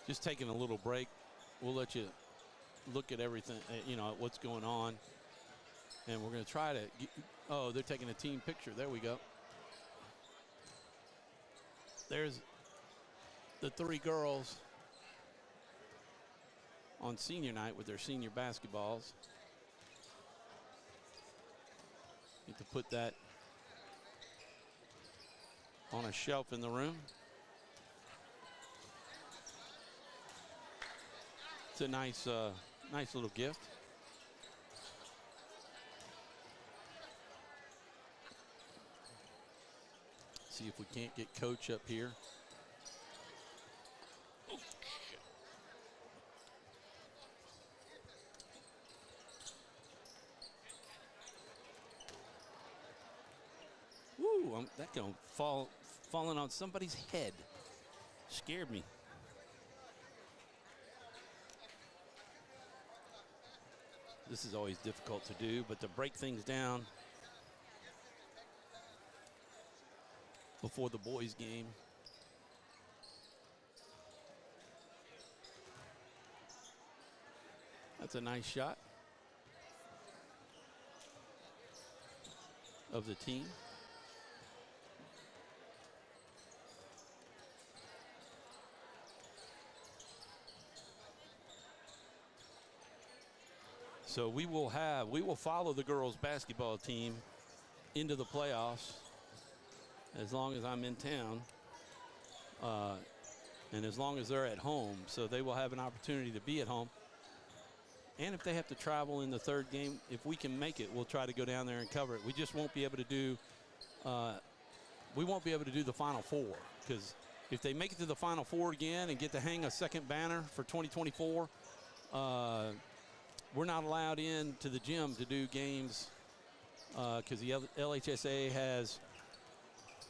Just taking a little break. We'll let you look at everything, you know, what's going on. And we're going to try to get, oh, they're taking a team picture. There we go. There's the 3 girls on senior night with their senior basketballs. Need to put that on a shelf in the room. It's a nice, nice little gift. See if we can't get Coach up here. that going falling on somebody's head. Scared me. This is always difficult to do, but to break things down before the boys' game. That's a nice shot of the team. So we will follow the girls basketball team into the playoffs as long as I'm in town, and as long as they're at home. So they will have an opportunity to be at home. And if they have to travel in the third game, if we can make it, we'll try to go down there and cover it. We just won't be able to do the Final Four, because if they make it to the Final Four again and get to hang a second banner for 2024, we're not allowed into the gym to do games because the LHSA has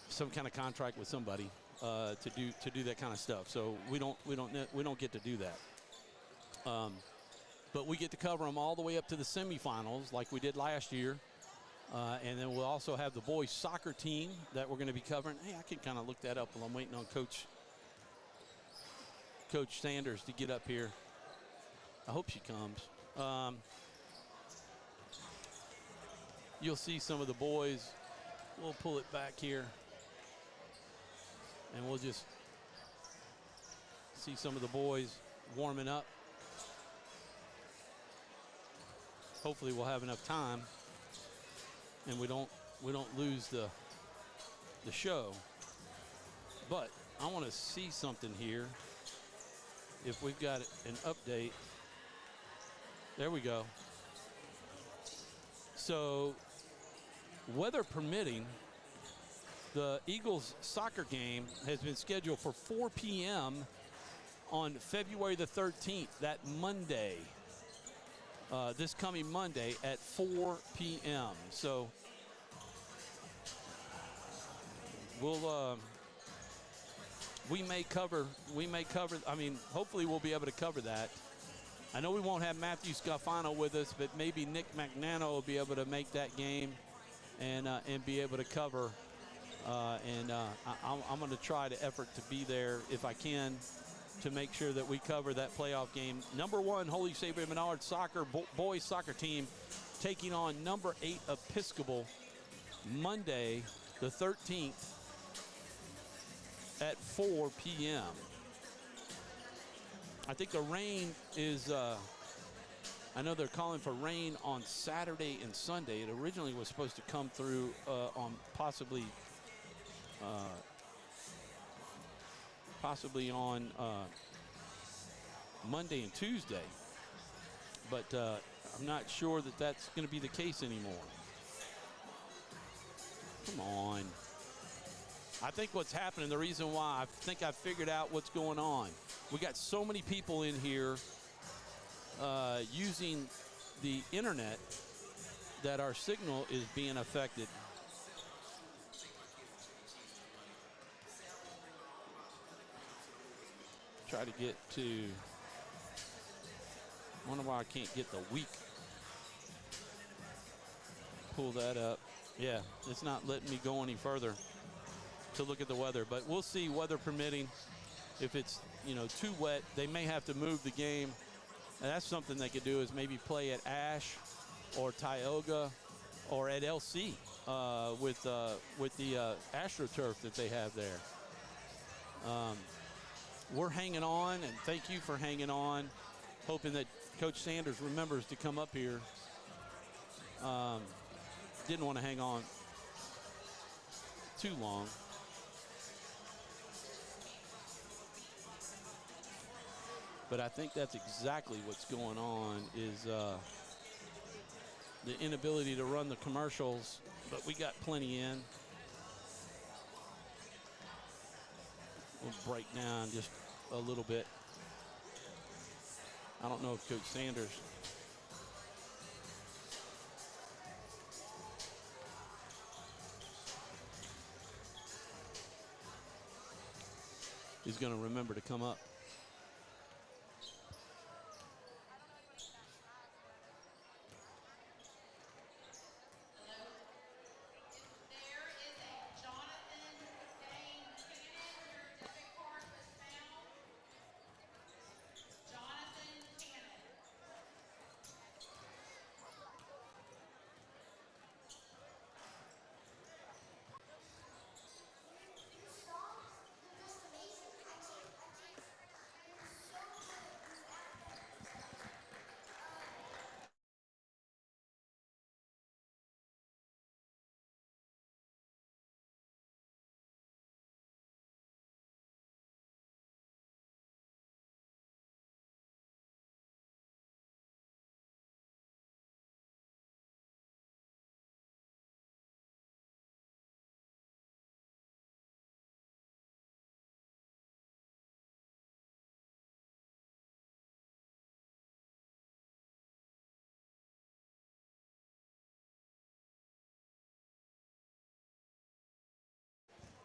some kind of contract with somebody to do that kind of stuff. So we don't get to do that. But we get to cover them all the way up to the semifinals like we did last year. And then we'll also have the boys soccer team that we're going to be covering. Hey, I can kind of look that up while I'm waiting on Coach Sanders to get up here. I hope she comes. You'll see some of the boys. We'll pull it back here. And we'll just see some of the boys warming up. Hopefully we'll have enough time and we don't lose the show. But I want to see something here. If we've got an update. There we go. So, weather permitting, the Eagles soccer game has been scheduled for 4 p.m. on February the 13th, that Monday. This coming Monday at 4 p.m. So, we may cover, I mean, hopefully we'll be able to cover that. I know we won't have Matthew Scafano with us, but maybe Nick McNano will be able to make that game and be able to cover. I'm going to try to effort to be there if I can to make sure that we cover that playoff game. Number 1, Holy Savior Menard boys soccer team taking on number 8 Episcopal Monday the 13th at 4 p.m. I think the rain is, I know they're calling for rain on Saturday and Sunday. It originally was supposed to come through on possibly on Monday and Tuesday. But I'm not sure that that's going to be the case anymore. Come on. I think what's happening, the reason why, I think I figured out what's going on. We got so many people in here using the internet that our signal is being affected. Try to get to, wonder why I can't get the week. Pull that up. Yeah, it's not letting me go any further to look at the weather, but we'll see, weather permitting. If it's, too wet, they may have to move the game. And that's something they could do, is maybe play at Ash or Tioga or at LC with the AstroTurf that they have there. We're hanging on, and thank you for hanging on, hoping that Coach Sanders remembers to come up here. Didn't want to hang on too long. But I think that's exactly what's going on, is the inability to run the commercials, but we got plenty in. We'll break down just a little bit. I don't know if Coach Sanders is going to remember to come up.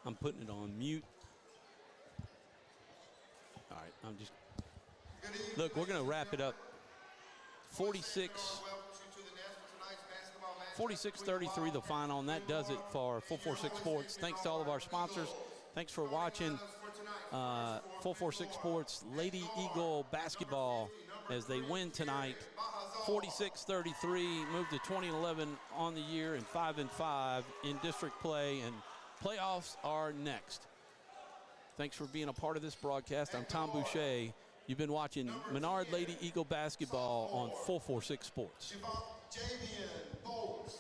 I'm putting it on mute. All right, I'm just, look, we're going to wrap it up. 46-33 the final, and that does it for 446 Sports. Thanks to all of our sponsors. Thanks for watching 446 Sports Lady Eagle basketball as they win tonight. 46-33, moved to 20-11 on the year and 5-5 in district play, and playoffs are next. Thanks for being a part of this broadcast. I'm Tom Boucher. You've been watching Menard Lady Eagle basketball on 446 Sports. Javian Bolts.